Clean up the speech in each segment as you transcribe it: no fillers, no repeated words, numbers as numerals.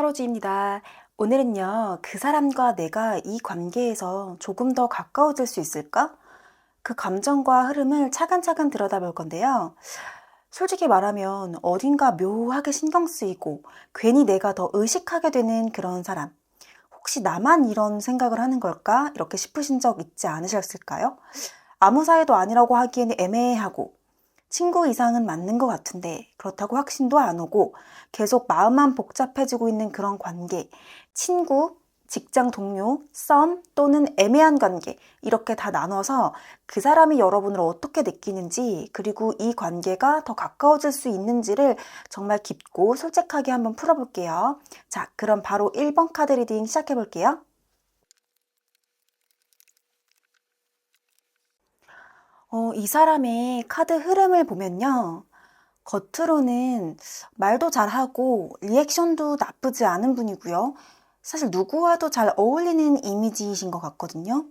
하로지입니다. 오늘은요, 그 사람과 내가 이 관계에서 조금 더 가까워질 수 있을까? 그 감정과 흐름을 차근차근 들여다볼 건데요. 솔직히 말하면 어딘가 묘하게 신경 쓰이고 괜히 내가 더 의식하게 되는 그런 사람. 혹시 나만 이런 생각을 하는 걸까? 이렇게 싶으신 적 있지 않으셨을까요? 아무 사이도 아니라고 하기에는 애매하고 친구 이상은 맞는 것 같은데 그렇다고 확신도 안 오고 계속 마음만 복잡해지고 있는 그런 관계, 친구, 직장 동료, 썸 또는 애매한 관계 이렇게 다 나눠서 그 사람이 여러분을 어떻게 느끼는지 그리고 이 관계가 더 가까워질 수 있는지를 정말 깊고 솔직하게 한번 풀어볼게요. 자, 그럼 바로 1번 카드 리딩 시작해 볼게요. 이 사람의 카드 흐름을 보면요. 겉으로는 말도 잘하고 리액션도 나쁘지 않은 분이고요. 사실 누구와도 잘 어울리는 이미지이신 것 같거든요.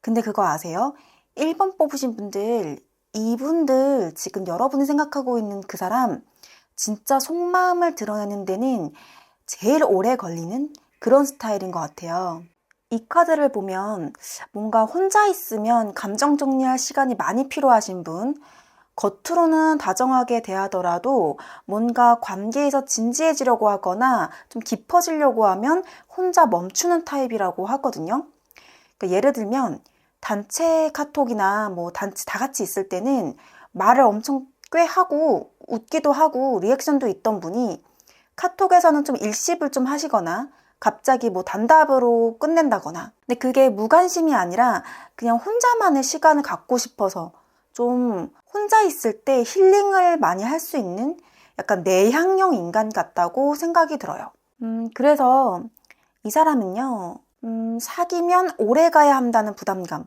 근데 그거 아세요? 1번 뽑으신 분들, 이분들 지금 여러분이 생각하고 있는 그 사람 진짜 속마음을 드러내는 데는 제일 오래 걸리는 그런 스타일인 것 같아요. 이 카드를 보면 뭔가 혼자 있으면 감정 정리할 시간이 많이 필요하신 분, 겉으로는 다정하게 대하더라도 뭔가 관계에서 진지해지려고 하거나 좀 깊어지려고 하면 혼자 멈추는 타입이라고 하거든요. 그러니까 예를 들면 단체 카톡이나 뭐 단체 다 같이 있을 때는 말을 엄청 꽤 하고 웃기도 하고 리액션도 있던 분이 카톡에서는 좀 일십을 좀 하시거나 갑자기 뭐 단답으로 끝낸다거나 근데 그게 무관심이 아니라 그냥 혼자만의 시간을 갖고 싶어서 좀 혼자 있을 때 힐링을 많이 할 수 있는 약간 내향형 인간 같다고 생각이 들어요. 그래서 이 사람은요, 사귀면 오래 가야 한다는 부담감.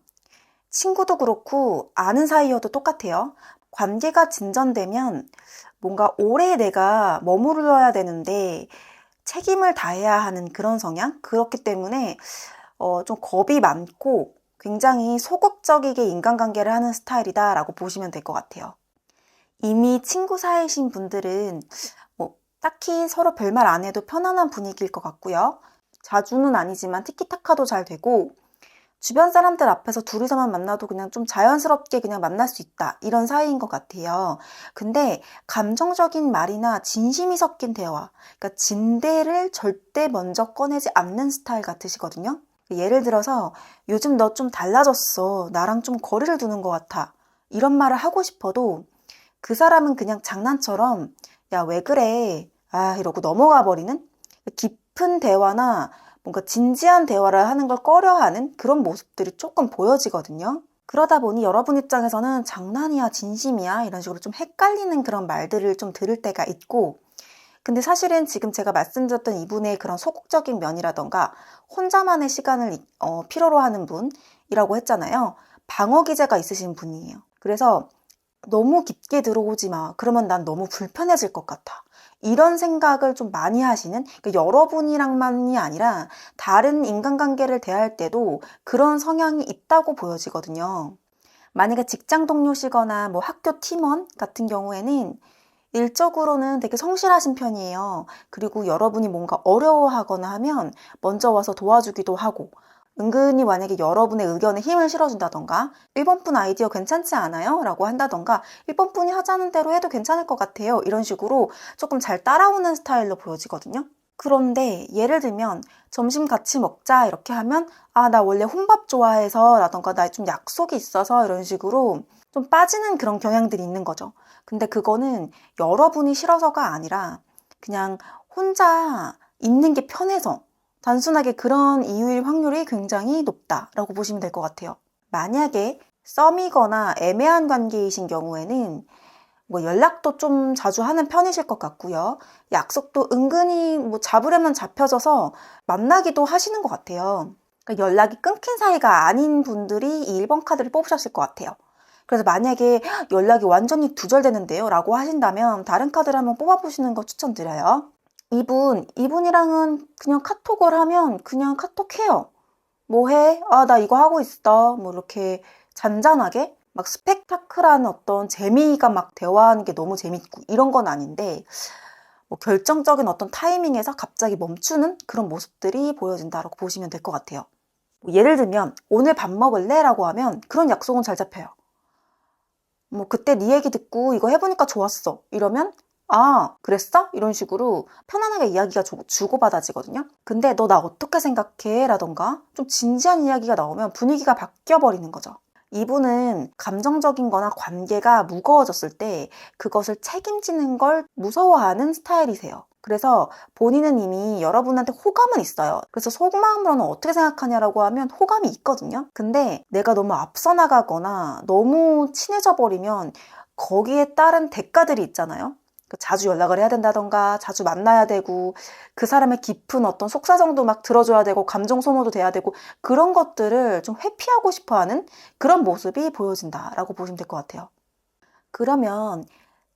친구도 그렇고 아는 사이여도 똑같아요. 관계가 진전되면 뭔가 오래 내가 머무르어야 되는데 책임을 다해야 하는 그런 성향? 그렇기 때문에 좀 겁이 많고 굉장히 소극적이게 인간관계를 하는 스타일이다라고 보시면 될 것 같아요. 이미 친구 사이신 분들은 뭐 딱히 서로 별말 안 해도 편안한 분위기일 것 같고요. 자주는 아니지만 티키타카도 잘 되고 주변 사람들 앞에서 둘이서만 만나도 그냥 좀 자연스럽게 그냥 만날 수 있다. 이런 사이인 것 같아요. 근데 감정적인 말이나 진심이 섞인 대화, 그러니까 진대를 절대 먼저 꺼내지 않는 스타일 같으시거든요. 예를 들어서 요즘 너 좀 달라졌어. 나랑 좀 거리를 두는 것 같아. 이런 말을 하고 싶어도 그 사람은 그냥 장난처럼 야, 왜 그래? 아, 이러고 넘어가 버리는 깊은 대화나 뭔가 진지한 대화를 하는 걸 꺼려하는 그런 모습들이 조금 보여지거든요. 그러다 보니 여러분 입장에서는 장난이야, 진심이야 이런 식으로 좀 헷갈리는 그런 말들을 좀 들을 때가 있고 근데 사실은 지금 제가 말씀드렸던 이분의 그런 소극적인 면이라던가 혼자만의 시간을 필요로 하는 분이라고 했잖아요. 방어 기제가 있으신 분이에요. 그래서 너무 깊게 들어오지 마. 그러면 난 너무 불편해질 것 같아. 이런 생각을 좀 많이 하시는, 그러니까 여러분이랑만이 아니라 다른 인간관계를 대할 때도 그런 성향이 있다고 보여지거든요. 만약에 직장 동료시거나 뭐 학교 팀원 같은 경우에는 일적으로는 되게 성실하신 편이에요. 그리고 여러분이 뭔가 어려워하거나 하면 먼저 와서 도와주기도 하고 은근히 만약에 여러분의 의견에 힘을 실어준다던가 1번 분 아이디어 괜찮지 않아요? 라고 한다던가 1번 분이 하자는 대로 해도 괜찮을 것 같아요. 이런 식으로 조금 잘 따라오는 스타일로 보여지거든요. 그런데 예를 들면 점심 같이 먹자 이렇게 하면 아, 나 원래 혼밥 좋아해서 라던가 나 좀 약속이 있어서 이런 식으로 좀 빠지는 그런 경향들이 있는 거죠. 근데 그거는 여러분이 싫어서가 아니라 그냥 혼자 있는 게 편해서 단순하게 그런 이유일 확률이 굉장히 높다라고 보시면 될 것 같아요. 만약에 썸이거나 애매한 관계이신 경우에는 뭐 연락도 좀 자주 하는 편이실 것 같고요. 약속도 은근히 뭐 잡으려면 잡혀져서 만나기도 하시는 것 같아요. 그러니까 연락이 끊긴 사이가 아닌 분들이 이 1번 카드를 뽑으셨을 것 같아요. 그래서 만약에 연락이 완전히 두절되는데요 라고 하신다면 다른 카드를 한번 뽑아보시는 거 추천드려요. 이분이랑은 그냥 카톡을 하면 그냥 카톡해요. 뭐 해? 아, 나 이거 하고 있어. 뭐 이렇게 잔잔하게 막 스펙타클한 어떤 재미가 막 대화하는 게 너무 재밌고 이런 건 아닌데 뭐 결정적인 어떤 타이밍에서 갑자기 멈추는 그런 모습들이 보여진다라고 보시면 될 것 같아요. 뭐 예를 들면 오늘 밥 먹을래? 라고 하면 그런 약속은 잘 잡혀요. 뭐 그때 네 얘기 듣고 이거 해보니까 좋았어 이러면 아 그랬어? 이런 식으로 편안하게 이야기가 주고받아지거든요. 근데 너 나 어떻게 생각해? 라던가 좀 진지한 이야기가 나오면 분위기가 바뀌어버리는 거죠. 이분은 감정적인 거나 관계가 무거워졌을 때 그것을 책임지는 걸 무서워하는 스타일이세요. 그래서 본인은 이미 여러분한테 호감은 있어요. 그래서 속마음으로는 어떻게 생각하냐라고 하면 호감이 있거든요. 근데 내가 너무 앞서 나가거나 너무 친해져 버리면 거기에 따른 대가들이 있잖아요. 자주 연락을 해야 된다던가 자주 만나야 되고 그 사람의 깊은 어떤 속사정도 막 들어줘야 되고 감정 소모도 돼야 되고 그런 것들을 좀 회피하고 싶어하는 그런 모습이 보여진다라고 보시면 될 것 같아요. 그러면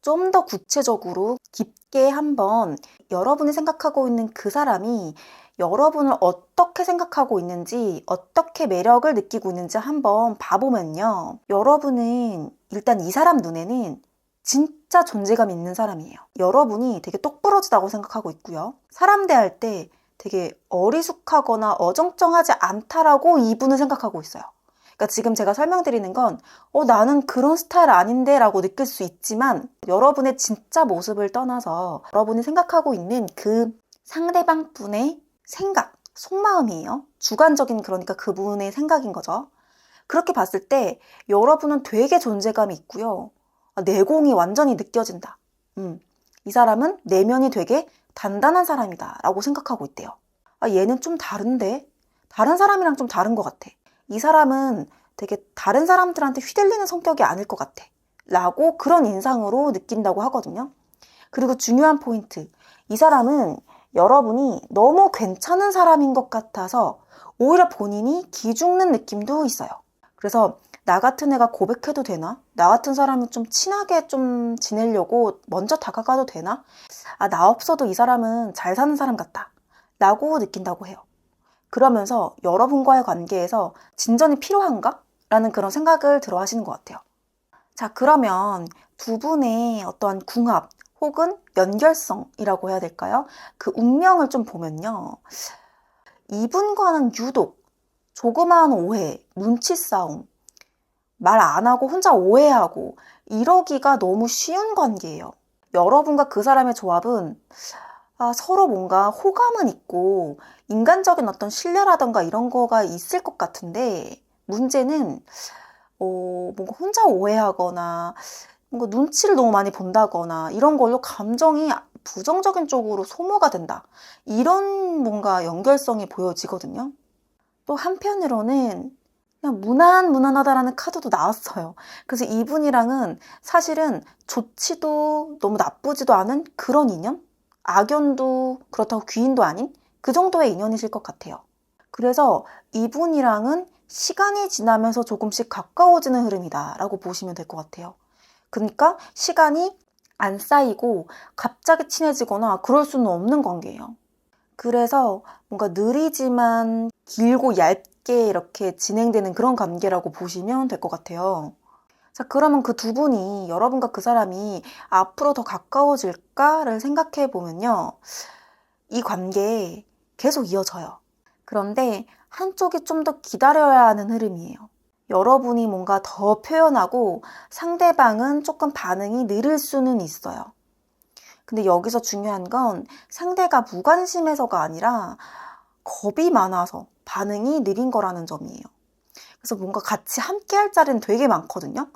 좀 더 구체적으로 깊게 한번 여러분이 생각하고 있는 그 사람이 여러분을 어떻게 생각하고 있는지, 어떻게 매력을 느끼고 있는지 한번 봐보면요. 여러분은 일단 이 사람 눈에는 진짜 존재감 있는 사람이에요. 여러분이 되게 똑부러지다고 생각하고 있고요. 사람 대할 때 되게 어리숙하거나 어정쩡하지 않다라고 이분은 생각하고 있어요. 그러니까 지금 제가 설명드리는 건 나는 그런 스타일 아닌데 라고 느낄 수 있지만 여러분의 진짜 모습을 떠나서 여러분이 생각하고 있는 그 상대방 분의 생각, 속마음이에요. 주관적인 그러니까 그분의 생각인 거죠. 그렇게 봤을 때 여러분은 되게 존재감이 있고요. 내공이 완전히 느껴진다. 이 사람은 내면이 되게 단단한 사람이다 라고 생각하고 있대요. 얘는 좀 다른데? 다른 사람이랑 좀 다른 것 같아. 이 사람은 되게 다른 사람들한테 휘둘리는 성격이 아닐 것 같아 라고 그런 인상으로 느낀다고 하거든요. 그리고 중요한 포인트, 이 사람은 여러분이 너무 괜찮은 사람인 것 같아서 오히려 본인이 기죽는 느낌도 있어요. 그래서 나 같은 애가 고백해도 되나? 나 같은 사람은 좀 친하게 좀 지내려고 먼저 다가가도 되나? 나 없어도 이 사람은 잘 사는 사람 같다 라고 느낀다고 해요. 그러면서 여러분과의 관계에서 진전이 필요한가? 라는 그런 생각을 들어 하시는 것 같아요. 자, 그러면 두 분의 어떠한 궁합 혹은 연결성이라고 해야 될까요? 그 운명을 좀 보면요. 이분과는 유독 조그마한 오해, 눈치 싸움, 말 안 하고 혼자 오해하고 이러기가 너무 쉬운 관계예요. 여러분과 그 사람의 조합은 서로 뭔가 호감은 있고 인간적인 어떤 신뢰라던가 이런 거가 있을 것 같은데 문제는 뭔가 혼자 오해하거나 뭔가 눈치를 너무 많이 본다거나 이런 걸로 감정이 부정적인 쪽으로 소모가 된다. 이런 뭔가 연결성이 보여지거든요. 또 한편으로는 그냥 무난무난하다라는 카드도 나왔어요. 그래서 이분이랑은 사실은 좋지도 너무 나쁘지도 않은 그런 인연? 악연도 그렇다고 귀인도 아닌 그 정도의 인연이실 것 같아요. 그래서 이분이랑은 시간이 지나면서 조금씩 가까워지는 흐름이다 라고 보시면 될 것 같아요. 그러니까 시간이 안 쌓이고 갑자기 친해지거나 그럴 수는 없는 관계예요. 그래서 뭔가 느리지만 길고 얇게 이렇게 진행되는 그런 관계라고 보시면 될 것 같아요. 자, 그러면 그 두 분이 여러분과 그 사람이 앞으로 더 가까워질까를 생각해 보면요. 이 관계 계속 이어져요. 그런데 한쪽이 좀 더 기다려야 하는 흐름이에요. 여러분이 뭔가 더 표현하고 상대방은 조금 반응이 느릴 수는 있어요. 근데 여기서 중요한 건 상대가 무관심해서가 아니라 겁이 많아서 반응이 느린 거라는 점이에요. 그래서 뭔가 같이 함께 할 자리는 되게 많거든요.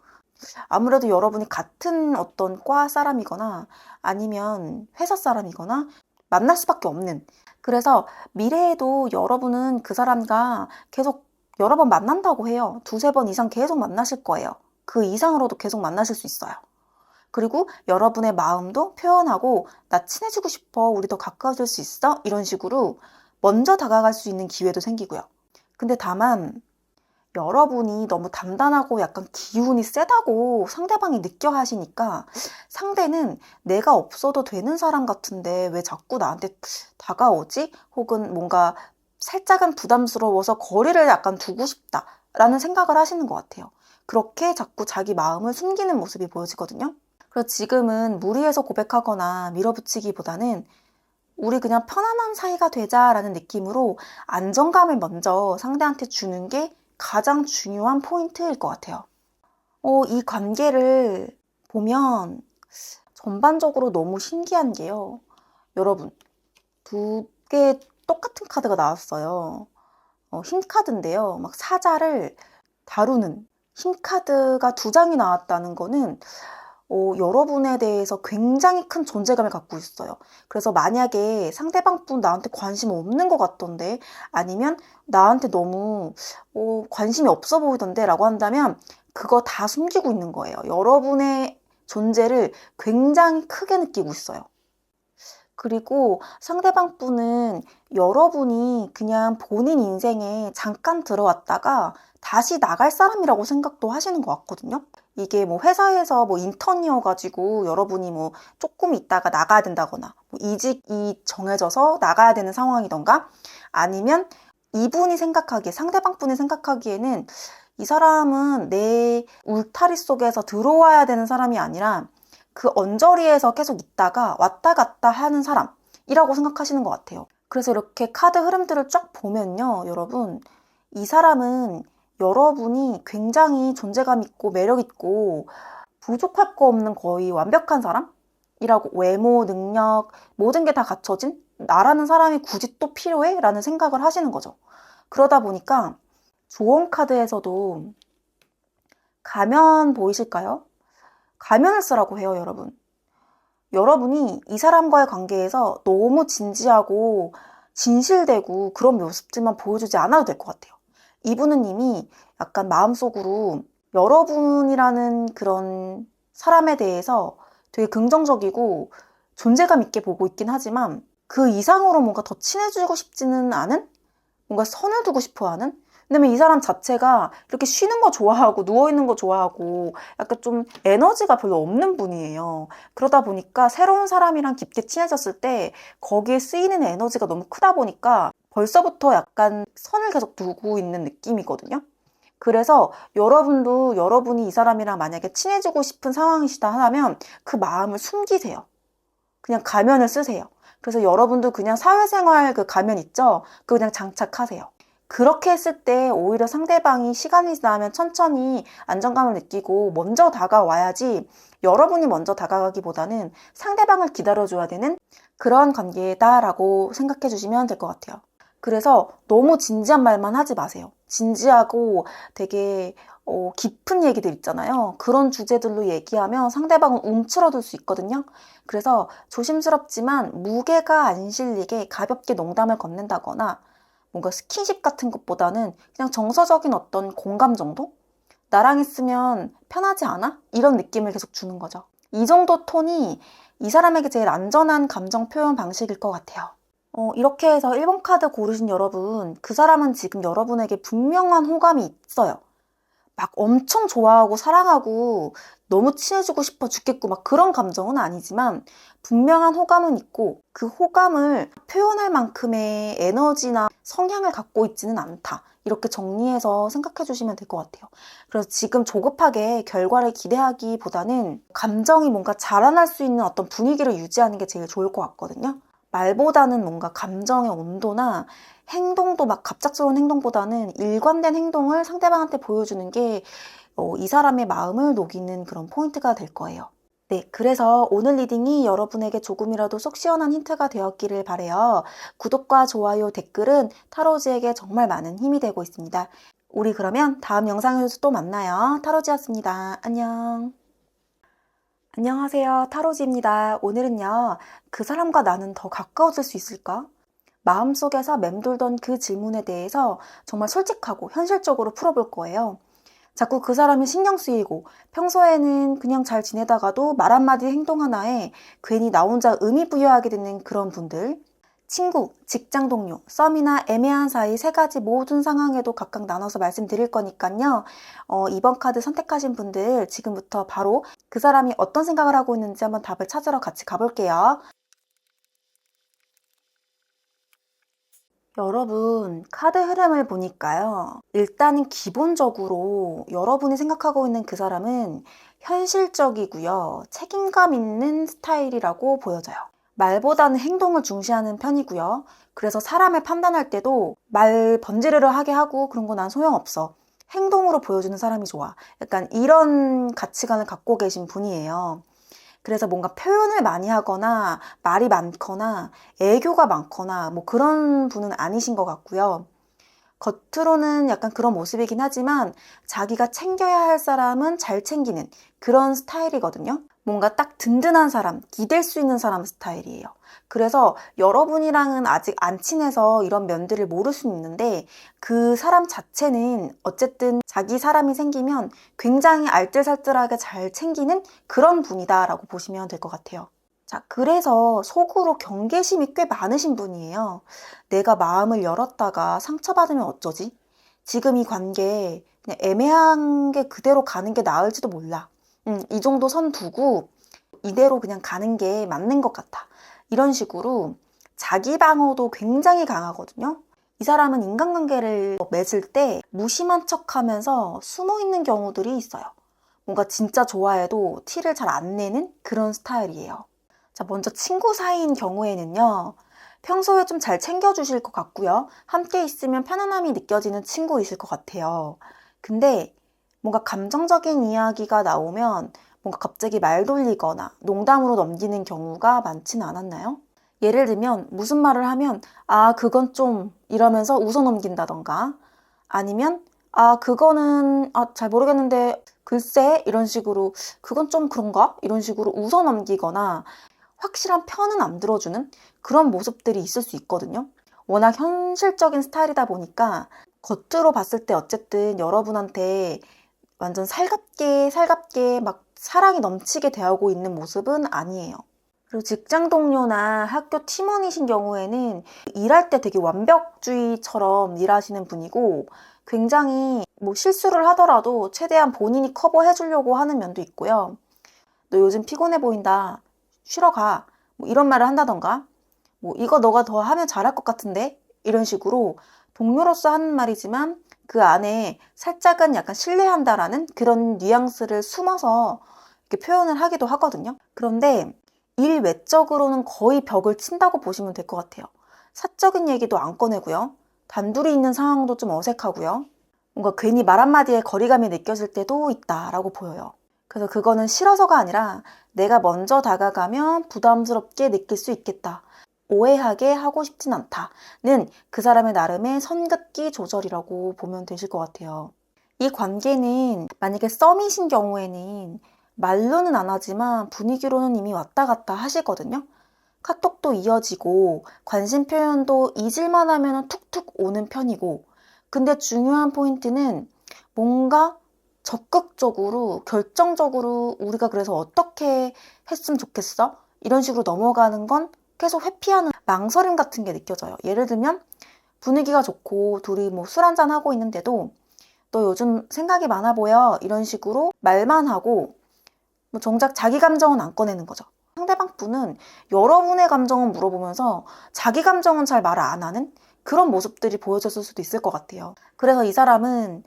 아무래도 여러분이 같은 어떤 과 사람이거나 아니면 회사 사람이거나 만날 수밖에 없는. 그래서 미래에도 여러분은 그 사람과 계속 여러 번 만난다고 해요. 두세 번 이상 계속 만나실 거예요. 그 이상으로도 계속 만나실 수 있어요. 그리고 여러분의 마음도 표현하고 나 친해지고 싶어, 우리 더 가까워질 수 있어? 이런 식으로 먼저 다가갈 수 있는 기회도 생기고요. 근데 다만 여러분이 너무 단단하고 약간 기운이 세다고 상대방이 느껴 하시니까 상대는 내가 없어도 되는 사람 같은데 왜 자꾸 나한테 다가오지? 혹은 뭔가 살짝은 부담스러워서 거리를 약간 두고 싶다라는 생각을 하시는 것 같아요. 그렇게 자꾸 자기 마음을 숨기는 모습이 보여지거든요. 그래서 지금은 무리해서 고백하거나 밀어붙이기보다는 우리 그냥 편안한 사이가 되자라는 느낌으로 안정감을 먼저 상대한테 주는 게 가장 중요한 포인트일 것 같아요. 이 관계를 보면 전반적으로 너무 신기한 게요. 여러분, 두 개의 똑같은 카드가 나왔어요. 흰 카드인데요. 막 사자를 다루는 흰 카드가 두 장이 나왔다는 거는 여러분에 대해서 굉장히 큰 존재감을 갖고 있어요. 그래서 만약에 상대방 분 나한테 관심 없는 것 같던데, 아니면 나한테 너무 관심이 없어 보이던데 라고 한다면 그거 다 숨기고 있는 거예요. 여러분의 존재를 굉장히 크게 느끼고 있어요. 그리고 상대방 분은 여러분이 그냥 본인 인생에 잠깐 들어왔다가 다시 나갈 사람이라고 생각도 하시는 것 같거든요. 이게 뭐 회사에서 뭐 인턴이어가지고 여러분이 뭐 조금 있다가 나가야 된다거나 뭐 이직이 정해져서 나가야 되는 상황이던가, 아니면 이분이 생각하기에, 상대방 분이 생각하기에는 이 사람은 내 울타리 속에서 들어와야 되는 사람이 아니라 그 언저리에서 계속 있다가 왔다 갔다 하는 사람이라고 생각하시는 것 같아요. 그래서 이렇게 카드 흐름들을 쫙 보면요, 여러분, 이 사람은 여러분이 굉장히 존재감 있고 매력 있고 부족할 거 없는 거의 완벽한 사람이라고, 외모, 능력, 모든 게 다 갖춰진 나라는 사람이 굳이 또 필요해? 라는 생각을 하시는 거죠. 그러다 보니까 조언 카드에서도 가면 보이실까요? 가면을 쓰라고 해요, 여러분. 여러분이 이 사람과의 관계에서 너무 진지하고 진실되고 그런 모습들만 보여주지 않아도 될 것 같아요. 이분은 이미 약간 마음속으로 여러분이라는 그런 사람에 대해서 되게 긍정적이고 존재감 있게 보고 있긴 하지만 그 이상으로 뭔가 더 친해지고 싶지는 않은? 뭔가 선을 두고 싶어 하는? 왜냐면 이 사람 자체가 이렇게 쉬는 거 좋아하고 누워있는 거 좋아하고 약간 좀 에너지가 별로 없는 분이에요. 그러다 보니까 새로운 사람이랑 깊게 친해졌을 때 거기에 쓰이는 에너지가 너무 크다 보니까 벌써부터 약간 선을 계속 두고 있는 느낌이거든요. 그래서 여러분도 여러분이 이 사람이랑 만약에 친해지고 싶은 상황이시다 하면 그 마음을 숨기세요. 그냥 가면을 쓰세요. 그래서 여러분도 그냥 사회생활 그 가면 있죠? 그거 그냥 장착하세요. 그렇게 했을 때 오히려 상대방이 시간이 지나면 천천히 안정감을 느끼고 먼저 다가와야지, 여러분이 먼저 다가가기보다는 상대방을 기다려줘야 되는 그런 관계다라고 생각해 주시면 될 것 같아요. 그래서 너무 진지한 말만 하지 마세요. 진지하고 되게 깊은 얘기들 있잖아요. 그런 주제들로 얘기하면 상대방은 움츠러들 수 있거든요. 그래서 조심스럽지만 무게가 안 실리게 가볍게 농담을 건넨다거나 뭔가 스킨십 같은 것보다는 그냥 정서적인 어떤 공감 정도? 나랑 있으면 편하지 않아? 이런 느낌을 계속 주는 거죠. 이 정도 톤이 이 사람에게 제일 안전한 감정 표현 방식일 것 같아요. 이렇게 해서 1번 카드 고르신 여러분, 그 사람은 지금 여러분에게 분명한 호감이 있어요. 막 엄청 좋아하고 사랑하고 너무 친해지고 싶어 죽겠고 막 그런 감정은 아니지만 분명한 호감은 있고, 그 호감을 표현할 만큼의 에너지나 성향을 갖고 있지는 않다. 이렇게 정리해서 생각해 주시면 될 것 같아요. 그래서 지금 조급하게 결과를 기대하기보다는 감정이 뭔가 자라날 수 있는 어떤 분위기를 유지하는 게 제일 좋을 것 같거든요. 말보다는 뭔가 감정의 온도나 행동도 막 갑작스러운 행동보다는 일관된 행동을 상대방한테 보여주는 게 이 사람의 마음을 녹이는 그런 포인트가 될 거예요. 네, 그래서 오늘 리딩이 여러분에게 조금이라도 속 시원한 힌트가 되었기를 바라요. 구독과 좋아요, 댓글은 타로즈에게 정말 많은 힘이 되고 있습니다. 우리 그러면 다음 영상에서 또 만나요. 타로즈였습니다. 안녕. 안녕하세요. 타로즈입니다. 오늘은요, 그 사람과 나는 더 가까워질 수 있을까? 마음속에서 맴돌던 그 질문에 대해서 정말 솔직하고 현실적으로 풀어볼 거예요. 자꾸 그 사람이 신경 쓰이고 평소에는 그냥 잘 지내다가도 말 한마디 행동 하나에 괜히 나 혼자 의미 부여하게 되는 그런 분들, 친구, 직장 동료, 썸이나 애매한 사이 세 가지 모든 상황에도 각각 나눠서 말씀드릴 거니까요. 이번 카드 선택하신 분들 지금부터 바로 그 사람이 어떤 생각을 하고 있는지 한번 답을 찾으러 같이 가볼게요. 여러분, 카드 흐름을 보니까요. 일단은 기본적으로 여러분이 생각하고 있는 그 사람은 현실적이고요. 책임감 있는 스타일이라고 보여져요. 말보다는 행동을 중시하는 편이고요. 그래서 사람을 판단할 때도 말 번지르르 하게 하고 그런 거 난 소용없어. 행동으로 보여주는 사람이 좋아. 약간 이런 가치관을 갖고 계신 분이에요. 그래서 뭔가 표현을 많이 하거나 말이 많거나 애교가 많거나 뭐 그런 분은 아니신 것 같고요. 겉으로는 약간 그런 모습이긴 하지만 자기가 챙겨야 할 사람은 잘 챙기는 그런 스타일이거든요. 뭔가 딱 든든한 사람, 기댈 수 있는 사람 스타일이에요. 그래서 여러분이랑은 아직 안 친해서 이런 면들을 모를 수는 있는데 그 사람 자체는 어쨌든 자기 사람이 생기면 굉장히 알뜰살뜰하게 잘 챙기는 그런 분이다라고 보시면 될 것 같아요. 자, 그래서 속으로 경계심이 꽤 많으신 분이에요. 내가 마음을 열었다가 상처받으면 어쩌지? 지금 이 관계 그냥 애매한 게 그대로 가는 게 나을지도 몰라. 이 정도 선 두고 이대로 그냥 가는 게 맞는 것 같아. 이런 식으로 자기 방어도 굉장히 강하거든요. 이 사람은 인간관계를 맺을 때 무심한 척하면서 숨어 있는 경우들이 있어요. 뭔가 진짜 좋아해도 티를 잘 안 내는 그런 스타일이에요. 자, 먼저 친구 사이인 경우에는요. 평소에 좀 잘 챙겨주실 것 같고요. 함께 있으면 편안함이 느껴지는 친구이실 것 같아요. 근데 뭔가 감정적인 이야기가 나오면 뭔가 갑자기 말 돌리거나 농담으로 넘기는 경우가 많지는 않았나요? 예를 들면 무슨 말을 하면 아, 그건 좀 이러면서 웃어 넘긴다던가 아니면 아, 그거는 잘 모르겠는데 글쎄 이런 식으로 그건 좀 그런가? 이런 식으로 웃어 넘기거나 확실한 편은 안 들어주는 그런 모습들이 있을 수 있거든요. 워낙 현실적인 스타일이다 보니까 겉으로 봤을 때 어쨌든 여러분한테 완전 살갑게 막 사랑이 넘치게 대하고 있는 모습은 아니에요. 그리고 직장 동료나 학교 팀원이신 경우에는 일할 때 되게 완벽주의처럼 일하시는 분이고 굉장히 뭐 실수를 하더라도 최대한 본인이 커버해 주려고 하는 면도 있고요. 너 요즘 피곤해 보인다. 쉬러 가. 뭐 이런 말을 한다던가 뭐 이거 너가 더 하면 잘할 것 같은데 이런 식으로 동료로서 하는 말이지만 그 안에 살짝은 약간 신뢰한다라는 그런 뉘앙스를 숨어서 이렇게 표현을 하기도 하거든요. 그런데 일 외적으로는 거의 벽을 친다고 보시면 될 것 같아요. 사적인 얘기도 안 꺼내고요. 단둘이 있는 상황도 좀 어색하고요. 뭔가 괜히 말 한마디에 거리감이 느껴질 때도 있다라고 보여요. 그래서 그거는 싫어서가 아니라 내가 먼저 다가가면 부담스럽게 느낄 수 있겠다. 오해하게 하고 싶진 않다는 그 사람의 나름의 선긋기 조절이라고 보면 되실 것 같아요. 이 관계는 만약에 썸이신 경우에는 말로는 안 하지만 분위기로는 이미 왔다 갔다 하시거든요. 카톡도 이어지고 관심 표현도 잊을만 하면 툭툭 오는 편이고 근데 중요한 포인트는 뭔가 적극적으로 결정적으로 우리가 그래서 어떻게 했으면 좋겠어? 이런 식으로 넘어가는 건 계속 회피하는 망설임 같은 게 느껴져요. 예를 들면 분위기가 좋고 둘이 뭐 술 한잔 하고 있는데도 너 요즘 생각이 많아 보여 이런 식으로 말만 하고 뭐 정작 자기 감정은 안 꺼내는 거죠. 상대방 분은 여러분의 감정은 물어보면서 자기 감정은 잘 말을 안 하는 그런 모습들이 보여졌을 수도 있을 것 같아요. 그래서 이 사람은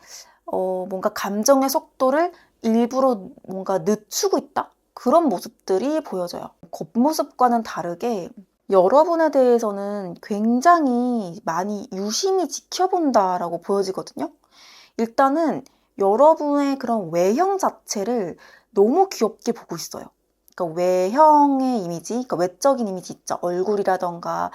뭔가 감정의 속도를 일부러 뭔가 늦추고 있다? 그런 모습들이 보여져요. 겉모습과는 다르게 여러분에 대해서는 굉장히 많이 유심히 지켜본다라고 보여지거든요. 일단은 여러분의 그런 외형 자체를 너무 귀엽게 보고 있어요. 그러니까 외형의 이미지, 그러니까 외적인 이미지 있죠. 얼굴이라던가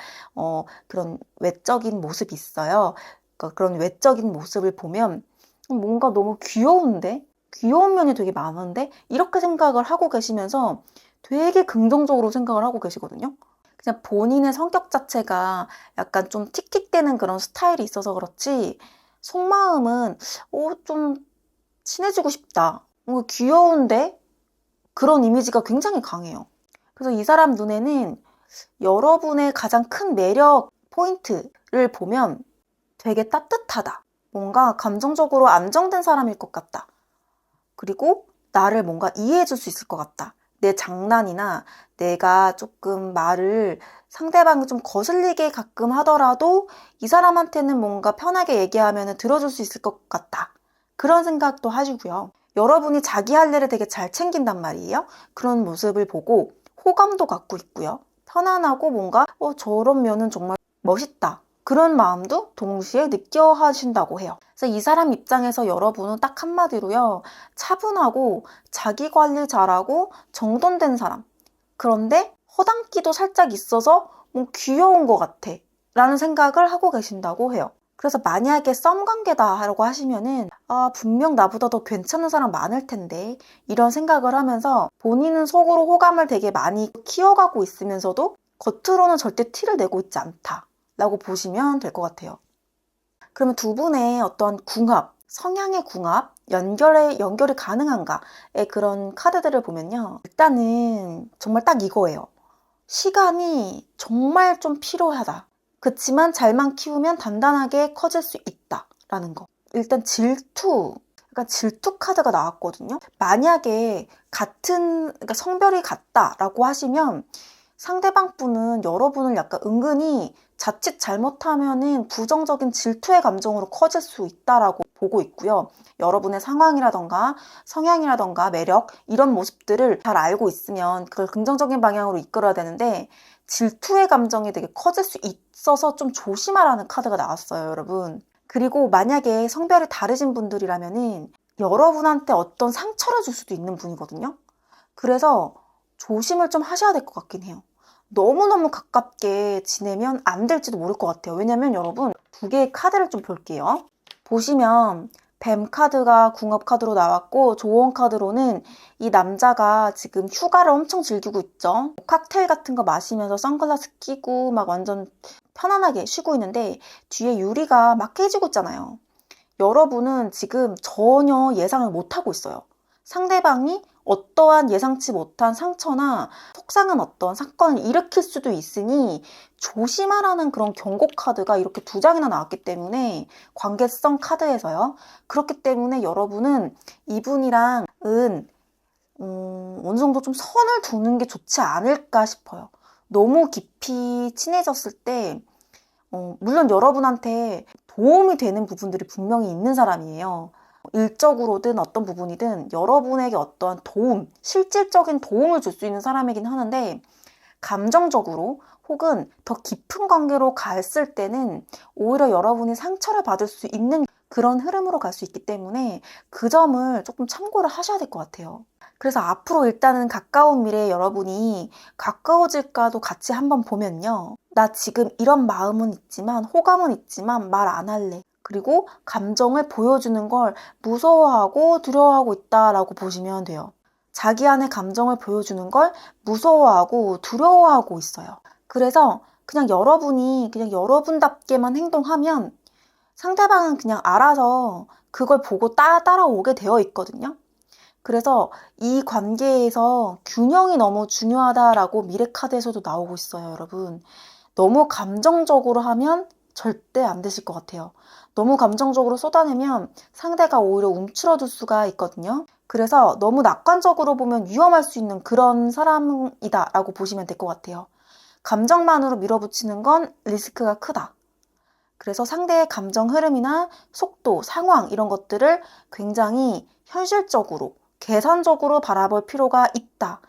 그런 외적인 모습이 있어요. 그러니까 그런 외적인 모습을 보면 뭔가 너무 귀여운데? 귀여운 면이 되게 많은데? 이렇게 생각을 하고 계시면서 되게 긍정적으로 생각을 하고 계시거든요. 그냥 본인의 성격 자체가 약간 좀 틱틱대는 그런 스타일이 있어서 그렇지 속마음은 좀 친해지고 싶다. 뭔가 귀여운데? 그런 이미지가 굉장히 강해요. 그래서 이 사람 눈에는 여러분의 가장 큰 매력 포인트를 보면 되게 따뜻하다. 뭔가 감정적으로 안정된 사람일 것 같다. 그리고 나를 뭔가 이해해 줄 수 있을 것 같다. 내 장난이나 내가 조금 말을 상대방이 좀 거슬리게 가끔 하더라도 이 사람한테는 뭔가 편하게 얘기하면 들어줄 수 있을 것 같다. 그런 생각도 하시고요. 여러분이 자기 할 일을 되게 잘 챙긴단 말이에요. 그런 모습을 보고 호감도 갖고 있고요. 편안하고 뭔가 저런 면은 정말 멋있다. 그런 마음도 동시에 느껴 하신다고 해요. 그래서 이 사람 입장에서 여러분은 딱 한마디로요. 차분하고 자기 관리 잘하고 정돈된 사람. 그런데 허당기도 살짝 있어서 귀여운 것 같아 라는 생각을 하고 계신다고 해요. 그래서 만약에 썸 관계다 라고 하시면은 분명 나보다 더 괜찮은 사람 많을 텐데 이런 생각을 하면서 본인은 속으로 호감을 되게 많이 키워가고 있으면서도 겉으로는 절대 티를 내고 있지 않다 라고 보시면 될 것 같아요. 그러면 두 분의 어떤 궁합, 성향의 궁합, 연결이 가능한가의 그런 카드들을 보면요. 일단은 정말 딱 이거예요. 시간이 정말 좀 필요하다. 그치만 잘만 키우면 단단하게 커질 수 있다라는 거. 일단 질투, 그러니까 질투 카드가 나왔거든요. 만약에 그러니까 성별이 같다라고 하시면 상대방 분은 여러분을 약간 은근히 자칫 잘못하면은 부정적인 질투의 감정으로 커질 수 있다라고 보고 있고요. 여러분의 상황이라던가 성향이라던가 매력 이런 모습들을 잘 알고 있으면 그걸 긍정적인 방향으로 이끌어야 되는데 질투의 감정이 되게 커질 수 있어서 좀 조심하라는 카드가 나왔어요, 여러분. 그리고 만약에 성별이 다르신 분들이라면은 여러분한테 어떤 상처를 줄 수도 있는 분이거든요. 그래서 조심을 좀 하셔야 될 것 같긴 해요. 너무너무 가깝게 지내면 안 될지도 모를 것 같아요. 왜냐면 여러분 두 개의 카드를 좀 볼게요. 보시면 뱀 카드가 궁합 카드로 나왔고 조언 카드로는 이 남자가 지금 휴가를 엄청 즐기고 있죠. 칵테일 같은 거 마시면서 선글라스 끼고 막 완전 편안하게 쉬고 있는데 뒤에 유리가 막 깨지고 있잖아요. 여러분은 지금 전혀 예상을 못하고 있어요. 상대방이 어떠한 예상치 못한 상처나 속상한 어떤 사건을 일으킬 수도 있으니 조심하라는 그런 경고 카드가 이렇게 두 장이나 나왔기 때문에 관계성 카드에서요. 그렇기 때문에 여러분은 이분이랑은 어느 정도 좀 선을 두는 게 좋지 않을까 싶어요. 너무 깊이 친해졌을 때 물론 여러분한테 도움이 되는 부분들이 분명히 있는 사람이에요. 일적으로든 어떤 부분이든 여러분에게 어떠한 도움, 실질적인 도움을 줄 수 있는 사람이긴 하는데 감정적으로 혹은 더 깊은 관계로 갔을 때는 오히려 여러분이 상처를 받을 수 있는 그런 흐름으로 갈 수 있기 때문에 그 점을 조금 참고를 하셔야 될 것 같아요. 그래서 앞으로 일단은 가까운 미래에 여러분이 가까워질까도 같이 한번 보면요. 나 지금 이런 마음은 있지만 호감은 있지만 말 안 할래. 그리고 감정을 보여주는 걸 무서워하고 두려워하고 있다라고 보시면 돼요. 자기 안에 감정을 보여주는 걸 무서워하고 두려워하고 있어요. 그래서 그냥 여러분이 그냥 여러분답게만 행동하면 상대방은 그냥 알아서 그걸 보고 따라오게 되어 있거든요. 그래서 이 관계에서 균형이 너무 중요하다라고 미래카드에서도 나오고 있어요, 여러분. 너무 감정적으로 하면 절대 안 되실 것 같아요. 너무 감정적으로 쏟아내면 상대가 오히려 움츠러들 수가 있거든요. 그래서 너무 낙관적으로 보면 위험할 수 있는 그런 사람이다라고 보시면 될 것 같아요. 감정만으로 밀어붙이는 건 리스크가 크다. 그래서 상대의 감정 흐름이나 속도, 상황 이런 것들을 굉장히 현실적으로, 계산적으로 바라볼 필요가 있다.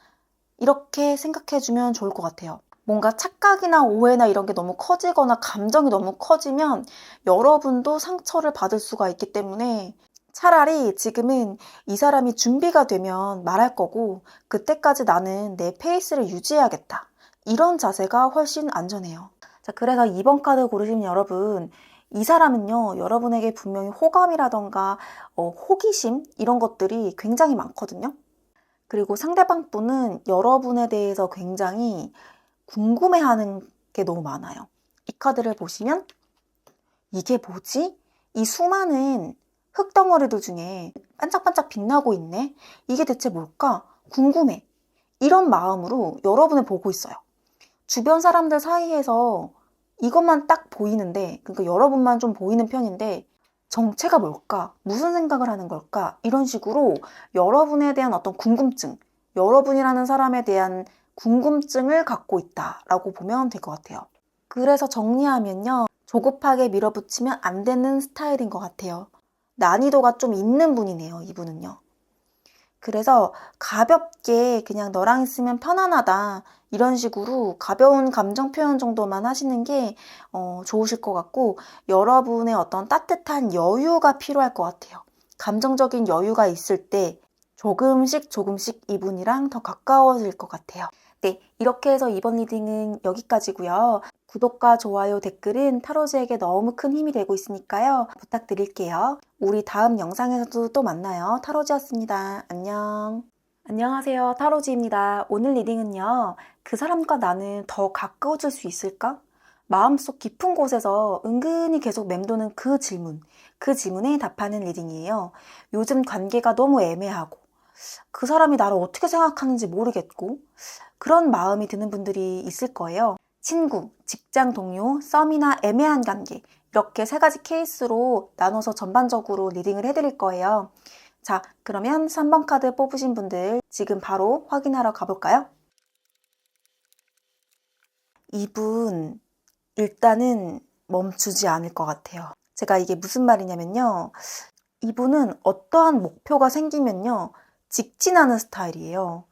이렇게 생각해주면 좋을 것 같아요. 뭔가 착각이나 오해나 이런 게 너무 커지거나 감정이 너무 커지면 여러분도 상처를 받을 수가 있기 때문에 차라리 지금은 이 사람이 준비가 되면 말할 거고 그때까지 나는 내 페이스를 유지해야겠다. 이런 자세가 훨씬 안전해요. 자, 그래서 2번 카드 고르시면 여러분, 이 사람은요, 여러분에게 분명히 호감이라던가 호기심 이런 것들이 굉장히 많거든요. 그리고 상대방 분은 여러분에 대해서 굉장히 궁금해하는 게 너무 많아요. 이 카드를 보시면 이게 뭐지? 이 수많은 흙덩어리들 중에 반짝반짝 빛나고 있네? 이게 대체 뭘까? 궁금해. 이런 마음으로 여러분을 보고 있어요. 주변 사람들 사이에서 이것만 딱 보이는데, 그러니까 여러분만 좀 보이는 편인데 정체가 뭘까? 무슨 생각을 하는 걸까? 이런 식으로 여러분에 대한 어떤 궁금증, 여러분이라는 사람에 대한 궁금증을 갖고 있다라고 보면 될 것 같아요. 그래서 정리하면요. 조급하게 밀어붙이면 안 되는 스타일인 것 같아요. 난이도가 좀 있는 분이네요, 이분은요. 그래서 가볍게 그냥 너랑 있으면 편안하다. 이런 식으로 가벼운 감정 표현 정도만 하시는 게 좋으실 것 같고, 여러분의 어떤 따뜻한 여유가 필요할 것 같아요. 감정적인 여유가 있을 때 조금씩 조금씩 이분이랑 더 가까워질 것 같아요. 네, 이렇게 해서 이번 리딩은 여기까지고요. 구독과 좋아요, 댓글은 타로즈에게 너무 큰 힘이 되고 있으니까요. 부탁드릴게요. 우리 다음 영상에서도 또 만나요. 타로즈였습니다. 안녕. 안녕하세요. 타로즈입니다. 오늘 리딩은요. 그 사람과 나는 더 가까워질 수 있을까? 마음속 깊은 곳에서 은근히 계속 맴도는 그 질문에 답하는 리딩이에요. 요즘 관계가 너무 애매하고 그 사람이 나를 어떻게 생각하는지 모르겠고 그런 마음이 드는 분들이 있을 거예요. 친구, 직장 동료, 썸이나 애매한 관계 이렇게 세 가지 케이스로 나눠서 전반적으로 리딩을 해드릴 거예요. 자, 그러면 3번 카드 뽑으신 분들 지금 바로 확인하러 가볼까요? 이분 일단은 멈추지 않을 것 같아요. 제가 이게 무슨 말이냐면요. 이분은 어떠한 목표가 생기면요. 직진하는 스타일이에요.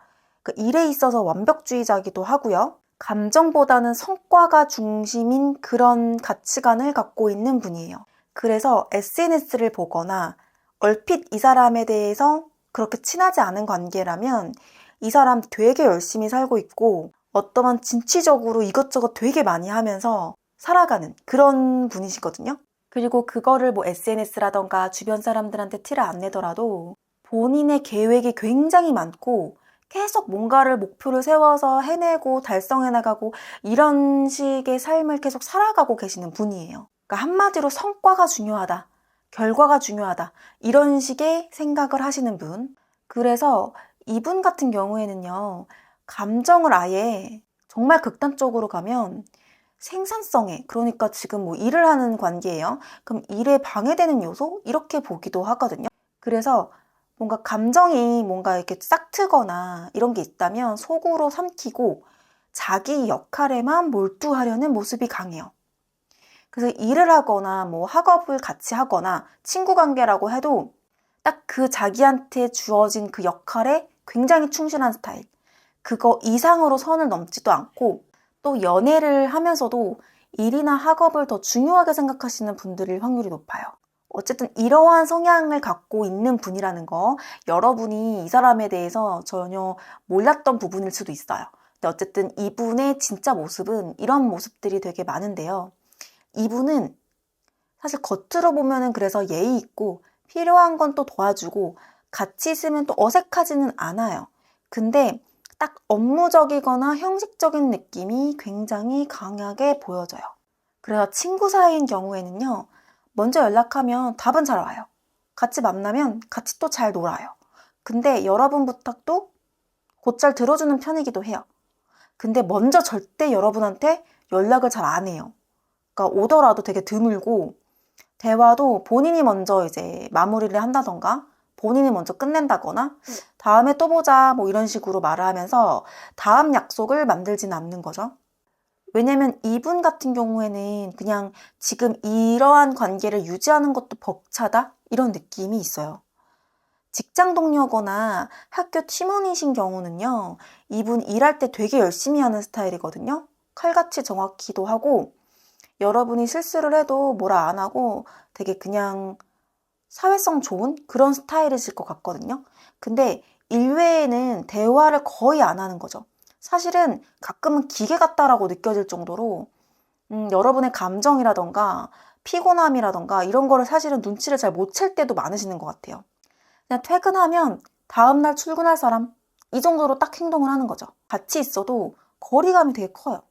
그 일에 있어서 완벽주의자기도 하고요. 감정보다는 성과가 중심인 그런 가치관을 갖고 있는 분이에요. 그래서 SNS를 보거나 얼핏 이 사람에 대해서 그렇게 친하지 않은 관계라면 이 사람 되게 열심히 살고 있고 어떠한 진취적으로 이것저것 되게 많이 하면서 살아가는 그런 분이시거든요. 그리고 그거를 뭐 SNS라던가 주변 사람들한테 티를 안 내더라도 본인의 계획이 굉장히 많고 계속 뭔가를 목표를 세워서 해내고 달성해 나가고 이런 식의 삶을 계속 살아가고 계시는 분이에요. 그러니까 한마디로 성과가 중요하다. 결과가 중요하다. 이런 식의 생각을 하시는 분. 그래서 이분 같은 경우에는요. 감정을 아예 정말 극단적으로 가면 생산성에, 그러니까 지금 뭐 일을 하는 관계예요. 그럼 일에 방해되는 요소? 이렇게 보기도 하거든요. 그래서 뭔가 감정이 뭔가 이렇게 싹트거나 이런 게 있다면 속으로 삼키고 자기 역할에만 몰두하려는 모습이 강해요. 그래서 일을 하거나 뭐 학업을 같이 하거나 친구 관계라고 해도 딱 그 자기한테 주어진 그 역할에 굉장히 충실한 스타일. 그거 이상으로 선을 넘지도 않고 또 연애를 하면서도 일이나 학업을 더 중요하게 생각하시는 분들일 확률이 높아요. 어쨌든 이러한 성향을 갖고 있는 분이라는 거 여러분이 이 사람에 대해서 전혀 몰랐던 부분일 수도 있어요. 근데 어쨌든 이분의 진짜 모습은 이런 모습들이 되게 많은데요. 이분은 사실 겉으로 보면은 그래서 예의 있고 필요한 건 또 도와주고 같이 있으면 또 어색하지는 않아요. 근데 딱 업무적이거나 형식적인 느낌이 굉장히 강하게 보여져요. 그래서 친구 사이인 경우에는요. 먼저 연락하면 답은 잘 와요. 같이 만나면 같이 또 잘 놀아요. 근데 여러분 부탁도 곧잘 들어주는 편이기도 해요. 근데 먼저 절대 여러분한테 연락을 잘 안 해요. 그러니까 오더라도 되게 드물고 대화도 본인이 먼저 이제 마무리를 한다던가 본인이 먼저 끝낸다거나 다음에 또 보자 뭐 이런 식으로 말을 하면서 다음 약속을 만들지는 않는 거죠. 왜냐면 이분 같은 경우에는 그냥 지금 이러한 관계를 유지하는 것도 벅차다 이런 느낌이 있어요. 직장 동료거나 학교 팀원이신 경우는요. 이분 일할 때 되게 열심히 하는 스타일이거든요. 칼같이 정확히도 하고 여러분이 실수를 해도 뭐라 안 하고 되게 그냥 사회성 좋은 그런 스타일이실 것 같거든요. 근데 일외에는 대화를 거의 안 하는 거죠. 사실은 가끔은 기계 같다라고 느껴질 정도로 여러분의 감정이라던가 피곤함이라던가 이런 거를 사실은 눈치를 잘 못 챌 때도 많으시는 것 같아요. 그냥 퇴근하면 다음날 출근할 사람 이 정도로 딱 행동을 하는 거죠. 같이 있어도 거리감이 되게 커요.